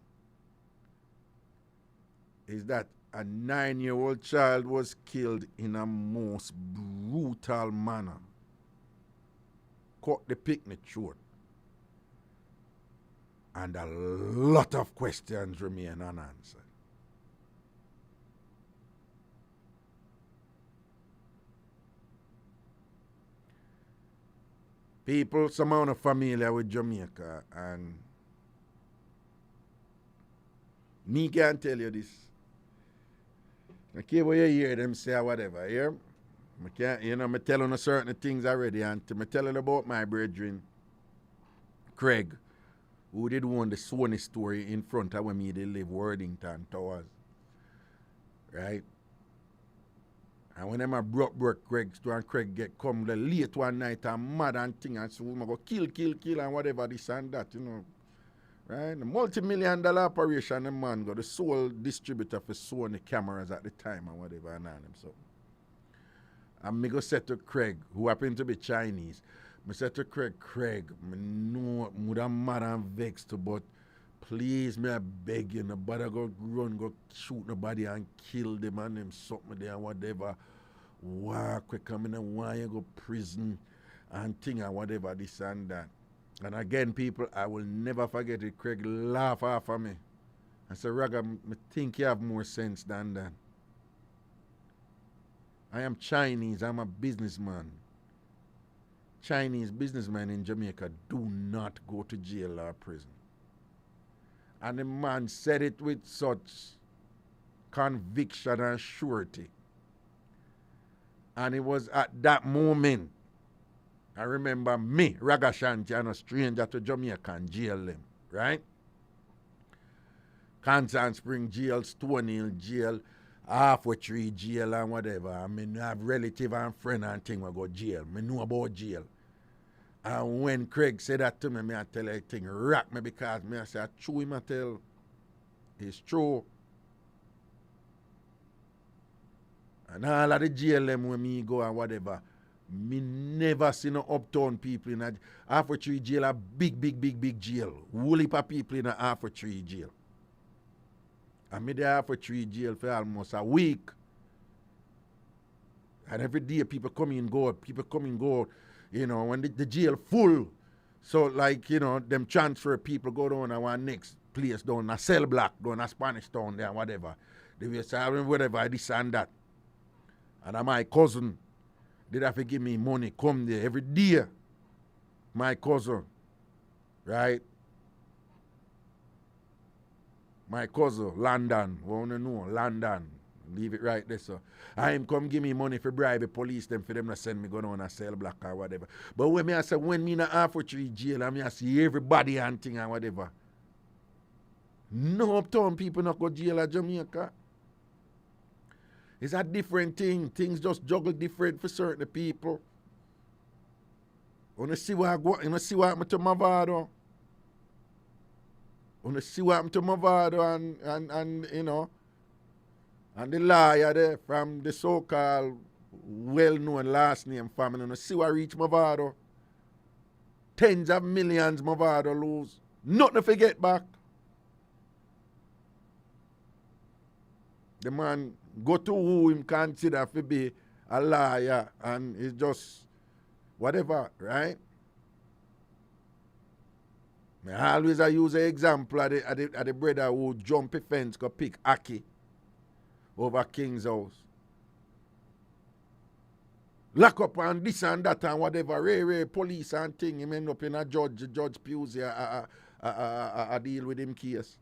[SPEAKER 8] is that a 9-year-old child was killed in a most brutal manner. Cut the picnic short. And a lot of questions remain unanswered. People, some are not familiar with Jamaica, and me can tell you this. I care what you hear them say or whatever, yeah? I can't, you know, I tell you certain things already, and I tell you about my brethren, Craig, who did own the Sony story in front of where me they live, Worthington Towers. Right? And when them a broke Craig's store and Craig get come the late one night and mad and thing and so we go kill and whatever this and that, you know. Right? The multi-million-dollar operation, the man got the sole distributor for Sony cameras at the time and whatever and all them so. And me go say to Craig, who happened to be Chinese, I said to Craig, I know I'm mad and vexed, but please, me I beg you, nobody go run, go shoot nobody and kill them and them something there and whatever. Walk quick, I mean, why you go prison and thing and whatever, this and that. And again, people, I will never forget it. Craig laugh off of me. I said, Raga, I think you have more sense than that. I am Chinese, I'm a businessman. Chinese businessmen in Jamaica do not go to jail or prison. And the man said it with such conviction and surety. And it was at that moment, I remember me, Ragashanti, and a stranger to Jamaica and jail them, right? Constant Spring jail, Stone Hill jail, Halfway Tree jail and whatever. I mean, I have relative and friend and thing will go jail. I know about jail. And when Craig said that to me, I tell you thing rock me because me I say, true him I tell. It's true. And all of the jail them when me go and whatever, me never see no uptown people in a Halfway Tree jail, a big jail. Whole heap of people in a Halfway Tree jail. And me there Halfway Tree jail for almost a week. And every day people come in, go out. You know, when the jail full, so like, you know, them transfer people go down to one next place down a cell block, down a Spanish town there, whatever. They will say, whatever, this and that. And my cousin, did have to give me money, come there every day. My cousin, right? My cousin, London, we want to know, London. Leave it right there, so. I him come give me money for bribe the police them for them to send me go down a cell block or whatever. But when me I say when me in a Halfway Tree jail, I see everybody and thing and whatever. No uptown people not go jail at Jamaica. It's a different thing. Things just juggle different for certain people. You see what happened to Mavado? You see what happened to Mavado and you know. And the lawyer there from the so-called well-known last name family, you see what reach Mavado? Tens of millions Mavado lose. Nothing to get back. The man go to who him consider to be a liar and it's just whatever, right? I always use an example of the brother who jump a fence go pick Aki over King's house. Lock up and this and that and whatever, Ray, police and thing, him end up in a judge Pusey a deal with him case.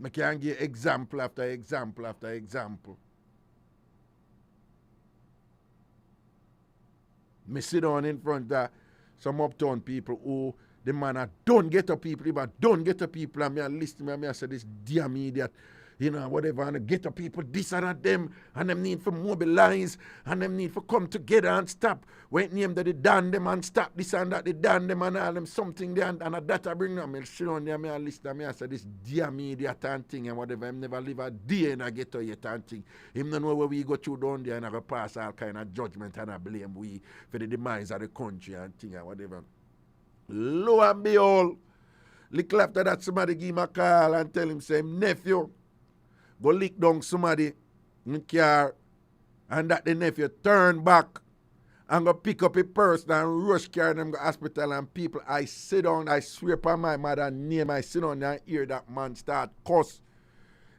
[SPEAKER 8] I can give example after example after example. Me sit down in front of some uptown people who the man don't get to people, and me I listen to me, I say this damn idiot, you know, whatever, and get to people, this and them, and them need for mobilize, and them need for come together and stop. When name that they done them and stop this and that, they done them and all them something there, and that I bring them, I sit down there, I listen to me, I say this damn idiot and thing, and whatever, him never live a day in a ghetto yet and thing. Him don't know where we go through down there and I go pass all kind of judgment and I blame we for the demise of the country and thing and whatever. Lo and behold, little after that somebody give him a call and tell him, say, nephew, go lick down somebody in the car, and that the nephew turn back and go pick up a person and rush carry them to hospital and people. I sit down, I swear upon my mother name, I sit down and hear that man start cuss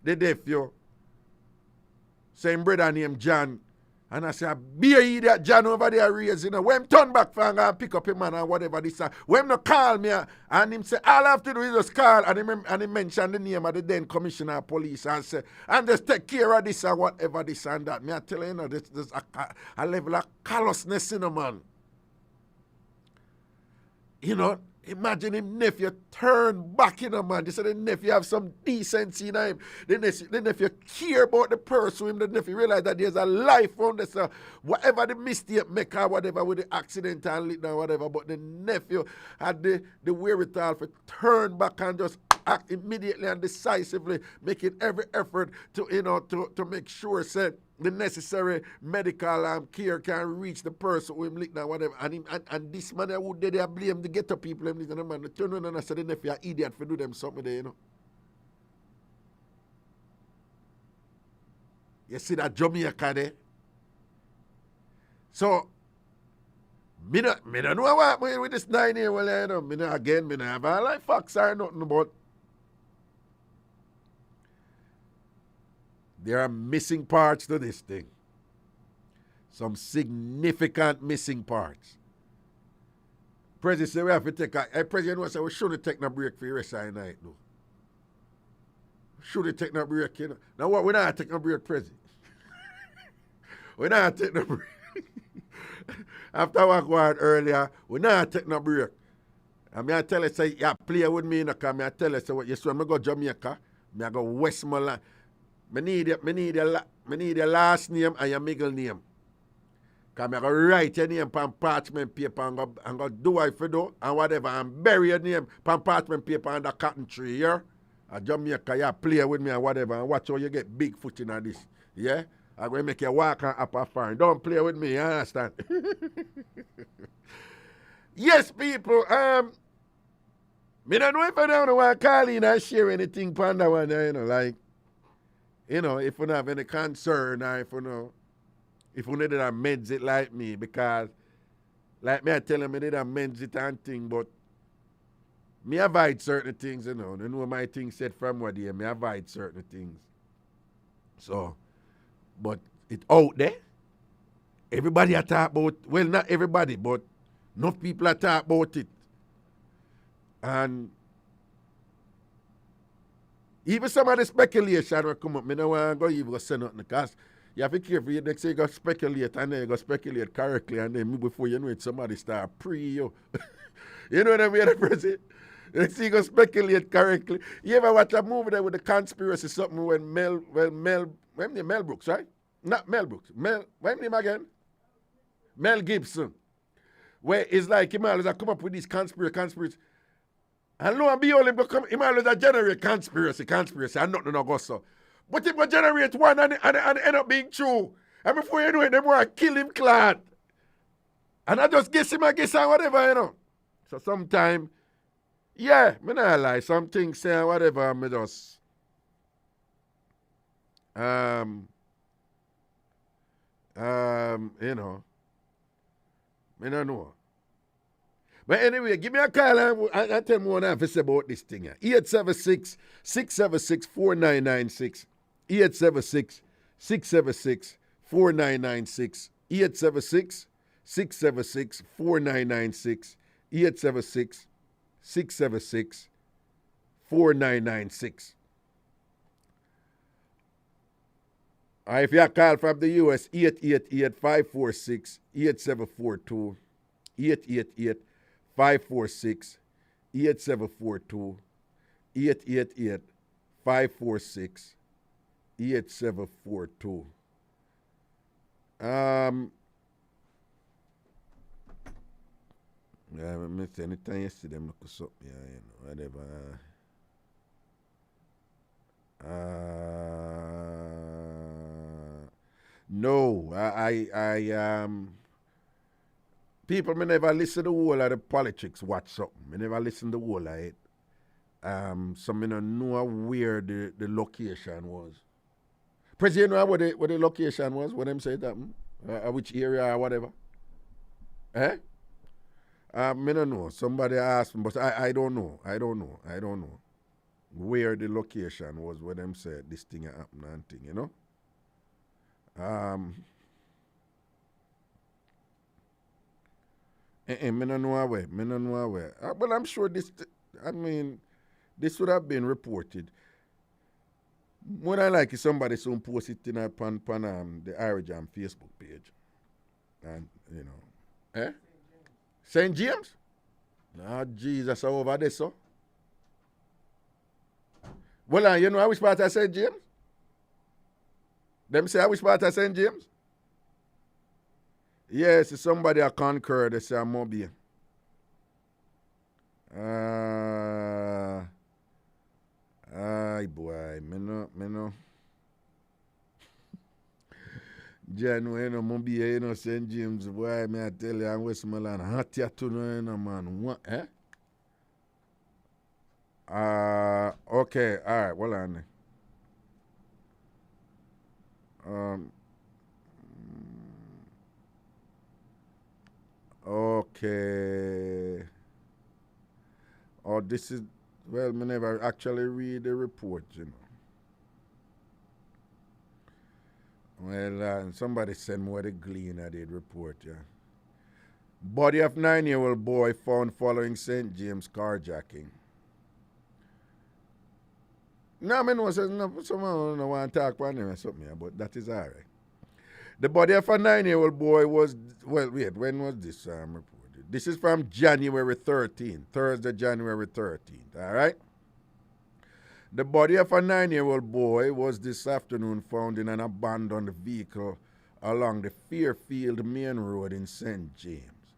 [SPEAKER 8] the nephew. Same brother named John And I say, be a idiot John over there raised, you know. When him turn back for and go and pick up him man and whatever this and when him no call me and him say, all I have to do is just call and he mention the name of the then commissioner of police and say, and just take care of this and whatever this and that. Me I tell you, you know, this a level of callousness, you know, man. You know, imagine him nephew turn back, you know, man. They say the nephew have some decency in him. The nephew care about the person. Him, the nephew realize that there's a life on this. Whatever the mistake make or whatever with the accident and lit or whatever. But the nephew had the wherewithal to turn back and just act immediately and decisively, making every effort to, you know, to make sure say the necessary medical care can reach the person who him lick now, whatever. And this man who they blame the ghetto people, and the man turn around and say the nephew are idiot for do them something there, you know. You see that Jamaica there? So me no know what with this 9-year-old, you know. Me no have all like facts or nothing, but there are missing parts to this thing. Some significant missing parts. President said we have to take a... President was saying we shouldn't take no break for the rest of the night, though. Shouldn't take no break, you know. Now what, we're not taking no break, President. We're not taking no break. After what I went earlier, we're not taking no break. And I tell you, say, you play with me, because I tell you, say, what you see, when I go Jamaica, I go Westmoreland. I need your last name and your middle name. Because I go write your name on parchment paper and go do what you do and whatever and bury your name on parchment paper under cotton tree, yeah? And Jamaica, you play with me and whatever and watch how you get big foot in this, yeah? I'm going to make you walk on up a farm. Don't play with me, you understand? Yes, people, I don't know if I don't want to call in and share anything on that one, you know, like, you know, if you don't have any concern or if you need to meds it like me, because like me I tell you, I did meds it and thing, but me avoid certain things, you know. You know my thing said from what day, me avoid certain things. So, but it out there. Everybody are talk about, well not everybody, but enough people are talk about it. And even some of the speculation will come up. I don't want to go even say nothing because you have to be careful. Next thing you go speculate and then you go speculate correctly and then before you know it, somebody start you. You know what I mean, President? Next thing you go speculate correctly. You ever watch a movie there with the conspiracy something when Mel Brooks, right? Not Mel Brooks. What's his name again? Mel Gibson. Where it's like him always come up with these conspiracy. And lo and behold, him always generate conspiracy, and nothing no go so. But if we generate one and end up being true, and before you know it, them want to kill him clad. And I just guess him and whatever, you know. So sometimes, yeah, me not lie, some things say whatever, me just, you know, me don't know. But anyway, give me a call and tell me what I have to say about this thing. 876-676-4996. 876-676-4996. 876-676-4996. 876-676-4996. If you call from the US, 888-546-8742. 888-546-8742. 888-546-8742. Yeah, I missed anytime yesterday, I'm looking up, yeah, you know, whatever. No, I people may never listen to the whole of the politics watch something. Me never listen to the whole of it. So me don't know where the location was. President, you know where the location was when them said that? Which area or whatever? Eh? Me don't know. Somebody asked me, but I don't know. I don't know where the location was when them said this thing happened and thing, you know? Me no know away. Me no know away. But I'm sure this would have been reported. What I like is somebody soon post it in upon the Irie Jam Facebook page. And, Eh? St. James? No, Jesus, over there, so. Well, you know I which part of St. James? Them say I which part of St. James? Yes, somebody I concur, they say I'm Mobile. Ay boy, me no. January, Mobile, St. James, boy, me I tell you, I'm Westmoreland, hot ya to no, man. What, eh? Okay, all right, well on. Okay. Oh, this is, well, me never actually read the report, Well, somebody sent me what the Gleaner did report, yeah. Body of 9-year-old boy found following St. James carjacking. No, I know, someone don't want to talk about him or something, but that is all right. The body of a 9-year-old boy was, well, wait, when was this reported? This is from January 13th, Thursday, January 13th, all right? The body of a 9-year-old boy was this afternoon found in an abandoned vehicle along the Fairfield Main Road in St. James.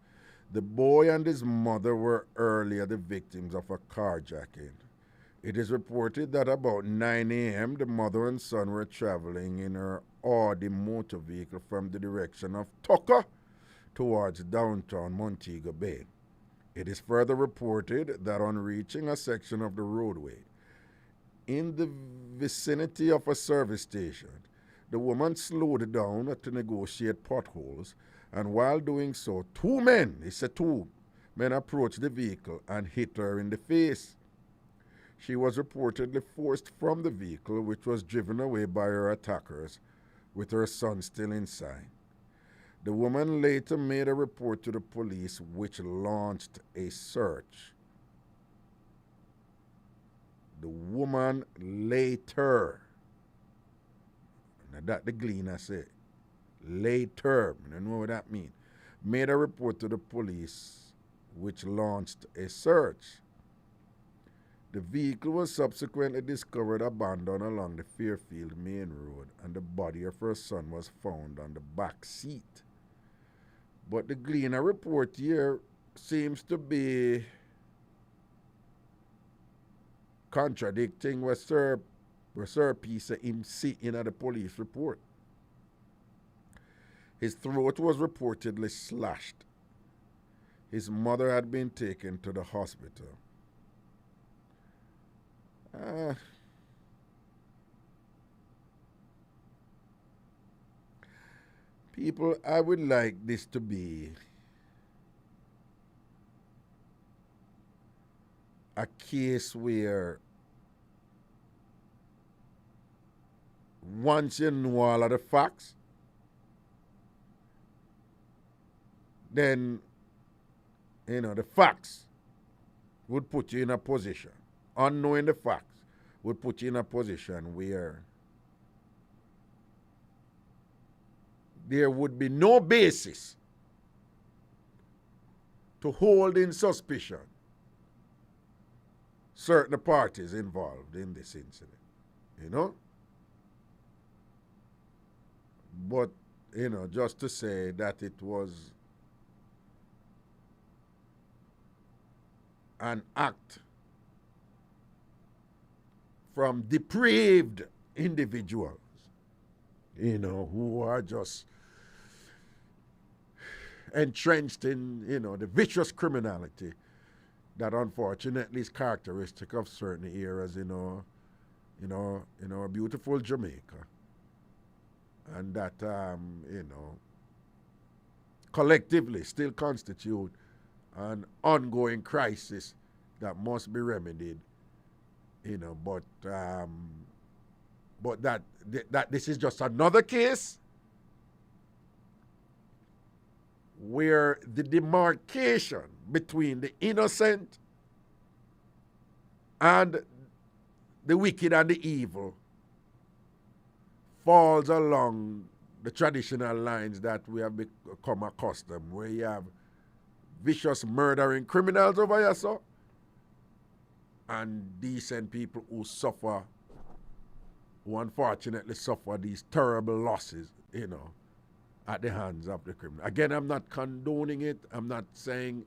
[SPEAKER 8] The boy and his mother were earlier the victims of a carjacking. It is reported that about 9 a.m., the mother and son were traveling in her Audi motor vehicle from the direction of Tucker towards downtown Montego Bay. It is further reported that on reaching a section of the roadway in the vicinity of a service station, the woman slowed down to negotiate potholes, and while doing so, two men approached the vehicle and hit her in the face. She was reportedly forced from the vehicle, which was driven away by her attackers, with her son still inside. The woman later made a report to the police, which launched a search. The woman later, now that the Gleaner said, later, I don't know what that means, made a report to the police, which launched a search. The vehicle was subsequently discovered abandoned along the Fairfield Main Road, and the body of her son was found on the back seat. But the Gleaner report here seems to be contradicting what Sir P said him see in the police report. His throat was reportedly slashed. His mother had been taken to the hospital. People, I would like this to be a case where once you know all of the facts, then, the facts would put you in a position, unknowing the facts would put you in a position where there would be no basis to hold in suspicion certain parties involved in this incident, But, just to say that it was an act from depraved individuals, who are just entrenched in, the vicious criminality that unfortunately is characteristic of certain eras, beautiful Jamaica. And that, collectively still constitute an ongoing crisis that must be remedied, but that this is just another case where the demarcation between the innocent and the wicked and the evil falls along the traditional lines that we have become accustomed, where you have vicious murdering criminals over here, so, and decent people who suffer, who unfortunately suffer these terrible losses, at the hands of the criminal. Again, I'm not condoning it. I'm not saying,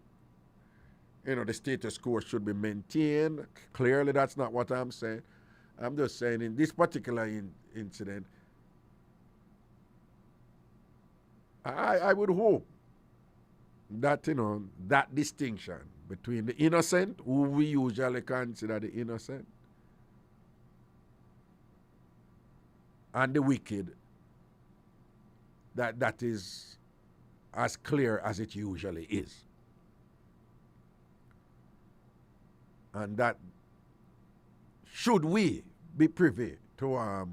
[SPEAKER 8] the status quo should be maintained. Clearly, that's not what I'm saying. I'm just saying in this particular incident, I would hope that, that distinction between the innocent, who we usually consider the innocent, and the wicked, that is as clear as it usually is. And that should we be privy to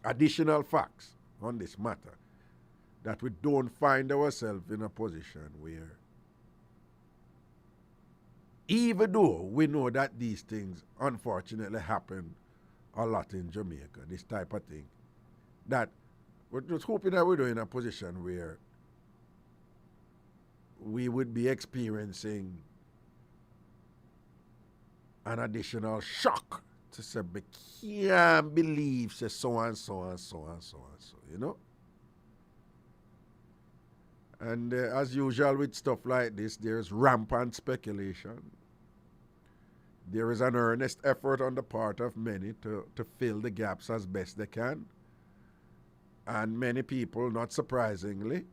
[SPEAKER 8] additional facts on this matter, that we don't find ourselves in a position where, even though we know that these things unfortunately happen a lot in Jamaica, this type of thing, that we're just hoping that we're in a position where we would be experiencing an additional shock to say, we can't believe say so and so and so and so and so, And as usual with stuff like this, there's rampant speculation. There is an earnest effort on the part of many to fill the gaps as best they can. And many people, not surprisingly,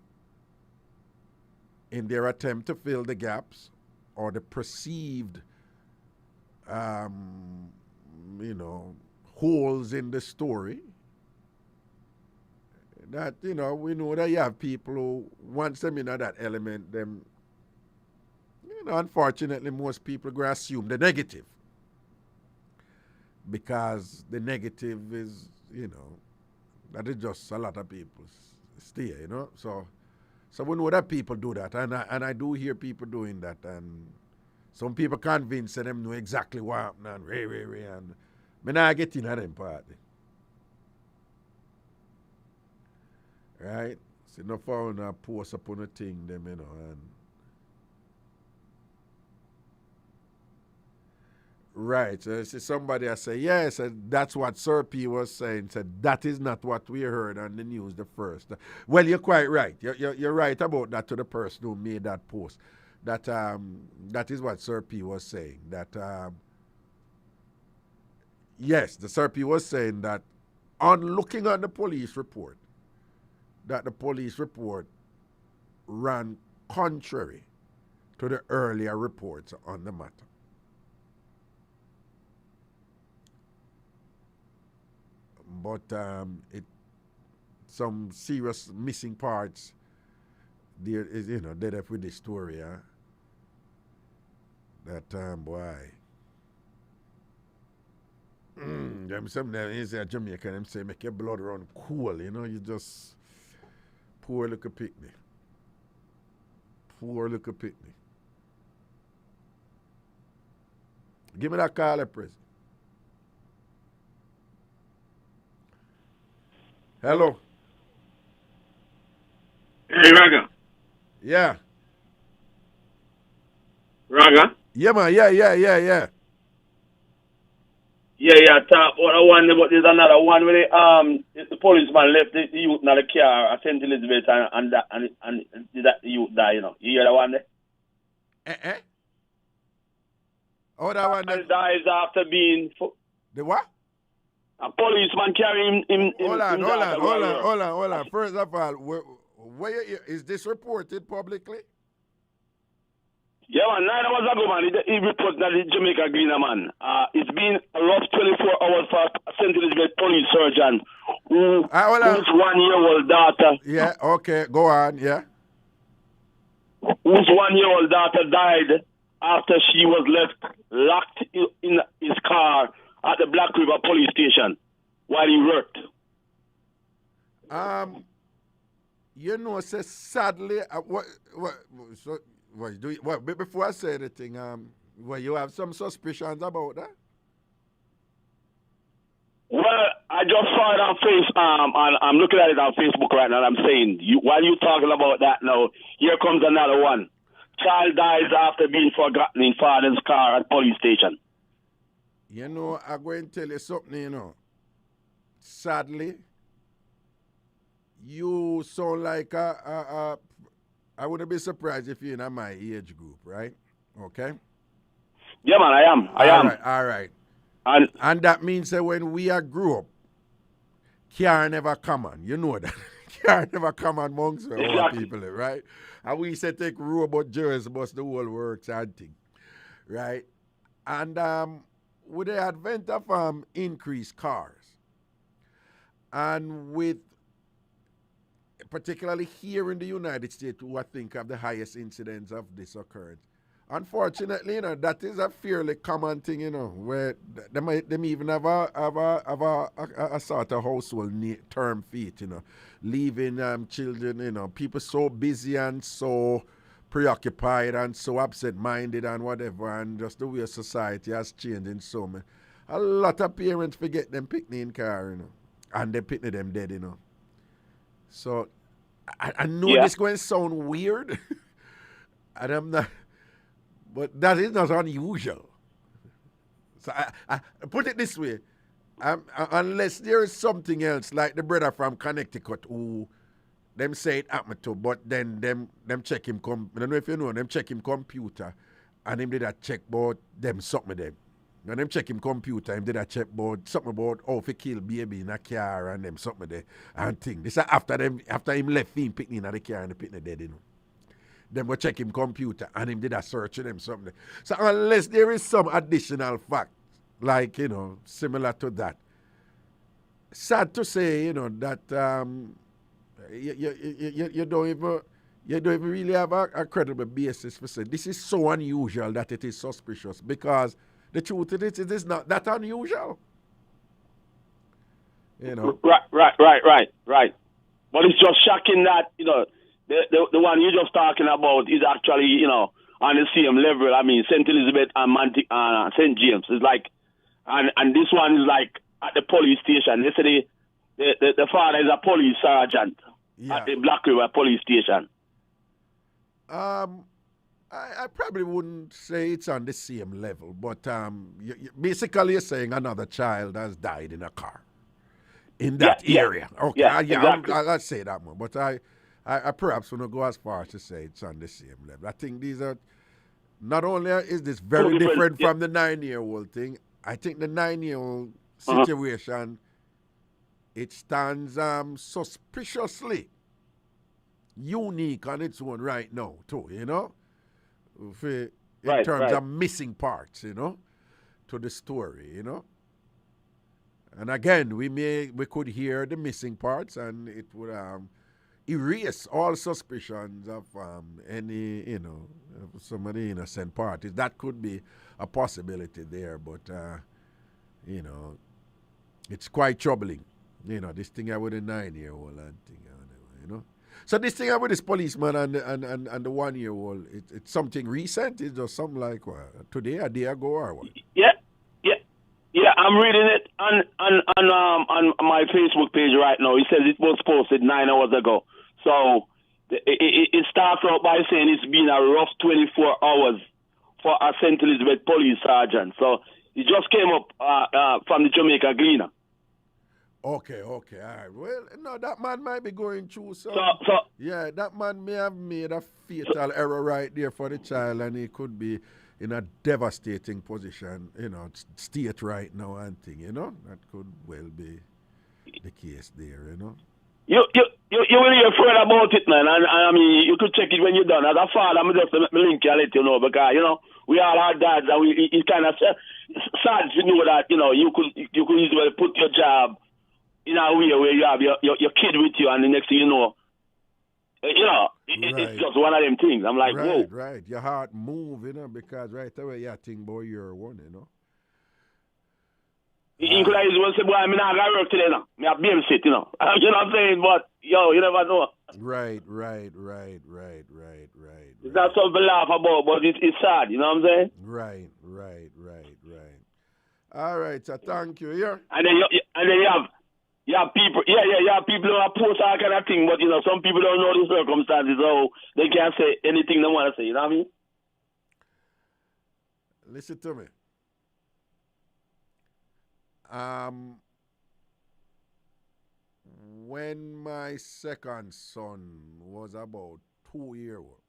[SPEAKER 8] in their attempt to fill the gaps or the perceived, holes in the story, that, we know that you have people who, once them in that element, them, unfortunately, most people go assume the negative. Because the negative is, that is just a lot of people stay, So we know that people do that. And I do hear people doing that. And some people convince them know exactly what happened and and me not get in at them party. Right? So no found a post upon a thing them, and right. So somebody I say, yes, that's what Sir P was saying. Said that is not what we heard on the news the first. Well, you're quite right. You're right about that to the person who made that post. That is what Sir P was saying. That yes, the Sir P was saying that on looking at the police report, that the police report ran contrary to the earlier reports on the matter. But some serious missing parts there is, there with the story, that boy. Them some is a Jamaican, them say make your blood run cool, you just poor little picnic. Poor little picnic. Give me that call, President. Hello.
[SPEAKER 9] Hey, Raga.
[SPEAKER 8] Yeah.
[SPEAKER 9] Raga?
[SPEAKER 8] Yeah, man. Yeah.
[SPEAKER 9] Yeah, talk about the one, but there's another one where the policeman left the youth in the car at St. Elizabeth and that youth die, You hear that one there?
[SPEAKER 8] Oh, that one.
[SPEAKER 9] And dies after being...
[SPEAKER 8] The what?
[SPEAKER 9] A policeman carrying him.
[SPEAKER 8] Hold on. First of all, where is this reported publicly?
[SPEAKER 9] Yeah, man. 9 hours ago, man, he reported that the Jamaica Greener, man. It's been a rough 24 hours for St. Elizabeth police surgeon whose 1-year-old daughter.
[SPEAKER 8] Yeah, okay, go on, yeah.
[SPEAKER 9] Whose 1-year-old daughter died after she was left locked in his car at the Black River police station while he worked.
[SPEAKER 8] You know, say sadly, before I say anything, you have some suspicions about that?
[SPEAKER 9] Well, I just saw it on and I'm looking at it on Facebook right now, and I'm saying, while you're talking about that now, here comes another one. Child dies after being forgotten in father's car at police station.
[SPEAKER 8] You know, I'm going to tell you something, you know. Sadly, you sound like I wouldn't be surprised if you're in my age group, right? Okay?
[SPEAKER 9] Yeah, man, I am.
[SPEAKER 8] All right.
[SPEAKER 9] And
[SPEAKER 8] that means that when we grew up, car never come on. You know that. Car never come on amongst our people, right? And we say take robot Jersey bus the whole works and thing, right? And with the advent of increased cars, and with particularly here in the United States, who I think have the highest incidence of this occurrence. Unfortunately, you know, that is a fairly common thing, you know, where them even have a sort of household term feet, you know, leaving children, you know, people so busy and so preoccupied and so absent-minded and whatever, and just the way society has changed in so many. A lot of parents forget them picnic in car, you know, and they picnic them dead, you know. So I know this going to sound weird, and I'm not. But that is not unusual. So I put it this way. Unless there is something else, like the brother from Connecticut who them say it happened to, but then them check him, I don't know if you know, them check him computer, and him did a check about them something with them. When them check him computer, him did a check about something about how to kill baby in a car and them something there and thing. This is after him left him picnic in the car and the picnic dead, you know. Them go check him computer and him did a search on him something. So unless there is some additional fact, like, you know, similar to that, sad to say, you know, that you don't even really have a credible basis for saying this is so unusual that it is suspicious, because the truth is it is not that unusual. You know.
[SPEAKER 9] Right. But it's just shocking that, you know, the one you're just talking about is actually, you know, on the same level. I mean, St. Elizabeth and St. James is like, and this one is like at the police station. Yesterday, the father is a police sergeant at the Black River police station.
[SPEAKER 8] I probably wouldn't say it's on the same level, but basically you're saying another child has died in a car in that area. Okay,
[SPEAKER 9] exactly.
[SPEAKER 8] I'll say that one, but I perhaps want to go as far as to say it's on the same level. I think these are, not only is this very different from the 9-year-old thing, I think the 9-year-old situation, it stands suspiciously unique on its own right now, too, you know, in terms of missing parts, you know, to the story, you know. And again, we could hear the missing parts, and it would erase all suspicions of any, you know, some of the innocent parties. That could be a possibility there, but, you know, it's quite troubling. You know, this thing with a 9-year-old and thing, you know. So this thing with this policeman and the 1-year-old, it's something recent? It's just something like today, a day ago, or what?
[SPEAKER 9] Yeah, I'm reading it on my Facebook page right now. It says it was posted 9 hours ago. So it starts out by saying it's been a rough 24 hours for a St. Elizabeth police sergeant. So it just came up from the Jamaica Gleaner.
[SPEAKER 8] Okay, all right. Well, no, that man might be going through some. Yeah, that man may have made a fatal error right there for the child, and he could be in a devastating position, you know, state right now and thing, you know. That could well be the case there, you know.
[SPEAKER 9] You will hear further about it, man. And I mean, you could check it when you're done. As a father, I'm just let me link you, let you know, because, you know, we all are dads, and it's kind of sad to know that, you know, you could easily put your job in a way where you have your kid with you, and the next thing you know, it's just one of them things. I'm like, whoa.
[SPEAKER 8] Right. Your heart move, you know, because right away you think about your one, you know.
[SPEAKER 9] You could have say, boy, I'm not going to work today now. I have babysit, you know. You know what I'm saying? But, yo, you never know.
[SPEAKER 8] Right.
[SPEAKER 9] It's not something to laugh about, but it's sad, you know what I'm saying?
[SPEAKER 8] Right. All right, so thank you. Here.
[SPEAKER 9] And then you have people, you have people who are post all kind of thing, but you know, some people don't know the circumstances, so they can't say anything they want to say, you know what I mean?
[SPEAKER 8] Listen to me. When my second son was about 2 years old,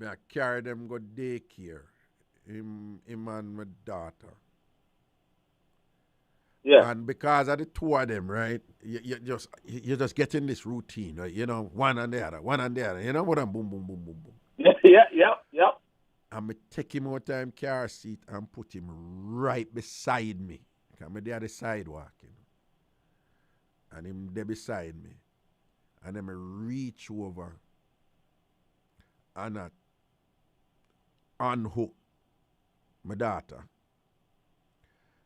[SPEAKER 8] I carried them go daycare. Him and my daughter.
[SPEAKER 9] Yeah.
[SPEAKER 8] And because of the two of them, right, you just get in this routine, right? You know, one and the other. You know what I'm boom.
[SPEAKER 9] Yeah.
[SPEAKER 8] And I take him out of the car seat and put him right beside me. Because I'm there at the sidewalk, you know. And him there beside me. And then I reach over and I unhook my daughter.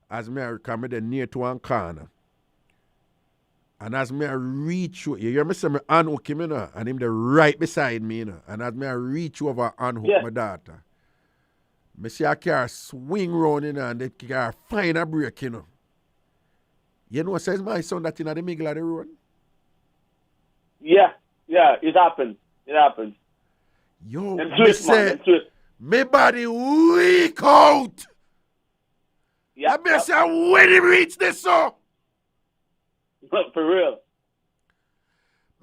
[SPEAKER 8] As me come there near to one corner. And as me reach you hear me say me unhook him, you know, and him there right beside me, you know. And as me reach over and unhook my daughter, me see a car swing round, you know, and the car find a break, you know. You know what says my son that in the middle of the road?
[SPEAKER 9] Yeah, it happened.
[SPEAKER 8] Yo,
[SPEAKER 9] me say,
[SPEAKER 8] my body weak out.
[SPEAKER 9] Yeah.
[SPEAKER 8] I mean, say, when he reach this, so.
[SPEAKER 9] For real.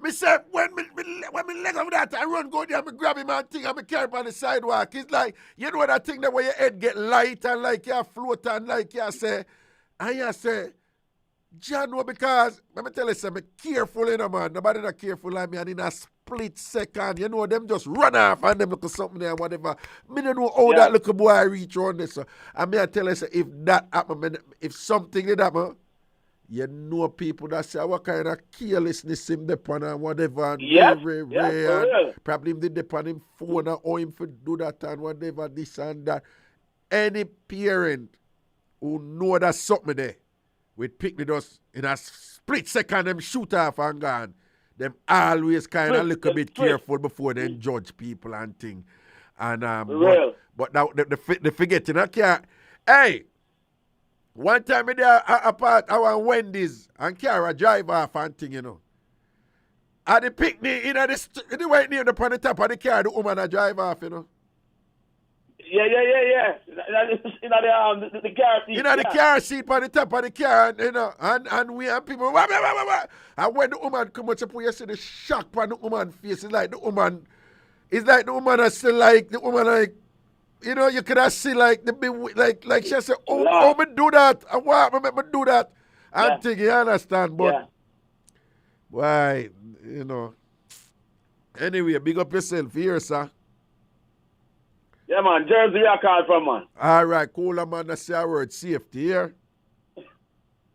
[SPEAKER 8] Me say, when me leg of that, I run, go there, me grab him and thing, and me carry him on the sidewalk. It's like, you know that thing that where your head get light and like you float and like you say, and you say, John, no, because, let me tell you something, careful, you know, man. Nobody not careful like me, and in a split second, you know, them just run off and them look at something there, whatever. Me don't know how that little boy reach on this. So. And me I tell you, if that happen, if something did happen, you know people that say, what kind of carelessness him depend and whatever. And probably him did depend him phone or him for do that and whatever, this and that. Any parent who know that something there, with pick the dust in a split second, them shoot off and gone. Them always kind of look a bit careful before they judge people and thing. And but now they forgetting. I can't. Hey, one time we there apart our Wendy's and Kara drive off and thing, you know. At the picnic in the way near the top of the car, the woman a drive off, you know.
[SPEAKER 9] Yeah. In the car seat.
[SPEAKER 8] In the car seat on the top of the car, you know, and we have people. And when the woman come out, you see the shock on the woman's face. It's like the woman is still like the woman like, you know, you could have see like like she said, oh me do that, and why me do that, and think you understand, but why, you know. Anyway, big up yourself here, sir.
[SPEAKER 9] Yeah, man. Jersey, where I call from, man.
[SPEAKER 8] All right, cool, man. That's our word safety here.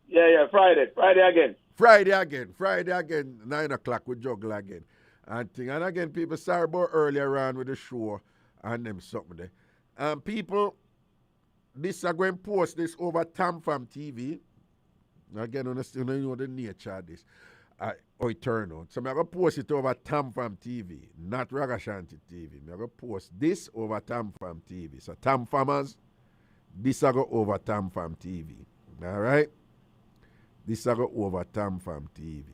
[SPEAKER 9] Yeah. Friday again.
[SPEAKER 8] Friday again. 9 o'clock we juggle again. And again, people, sorry about earlier on with the show and them something there. People, this are going to post this over TamFam TV. Again, you know the nature of this. How it turn out. So I'm going to post it over TamFam TV, not Ragashanti TV. I'm going to post this over TamFam TV. So TamFamers, this I go over TamFam TV. All right? This I go over TamFam TV.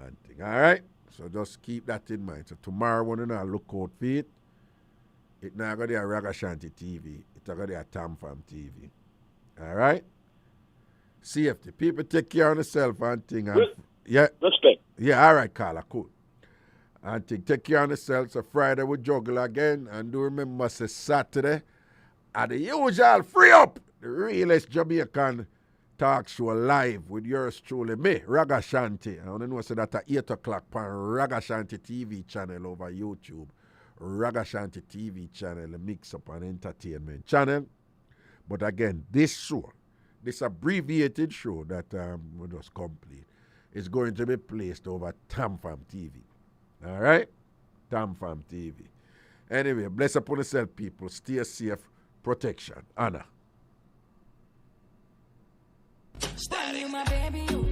[SPEAKER 8] And thing. All right? So just keep that in mind. So tomorrow when you look out for it, it not go there Ragashanti TV. It go there TamFam TV. All right? Safety. People take care of themselves and thing. Yeah.
[SPEAKER 9] Respect.
[SPEAKER 8] Yeah, all right, Carla, cool. And take care of yourself. So Friday we juggle again. And do remember, say Saturday, at the usual Free Up, the realest Jamaican talk show live with yours truly, me, Ragashanti. I want to know say that at 8 o'clock on Ragashanti TV channel over YouTube. Ragashanti TV channel, the Mix Up and Entertainment channel. But again, this show, this abbreviated show that we just complete, is going to be placed over TamFam TV. All right? TamFam TV. Anyway, bless upon yourself, people. Stay safe. Protection. Anna.
[SPEAKER 5] You, my baby, you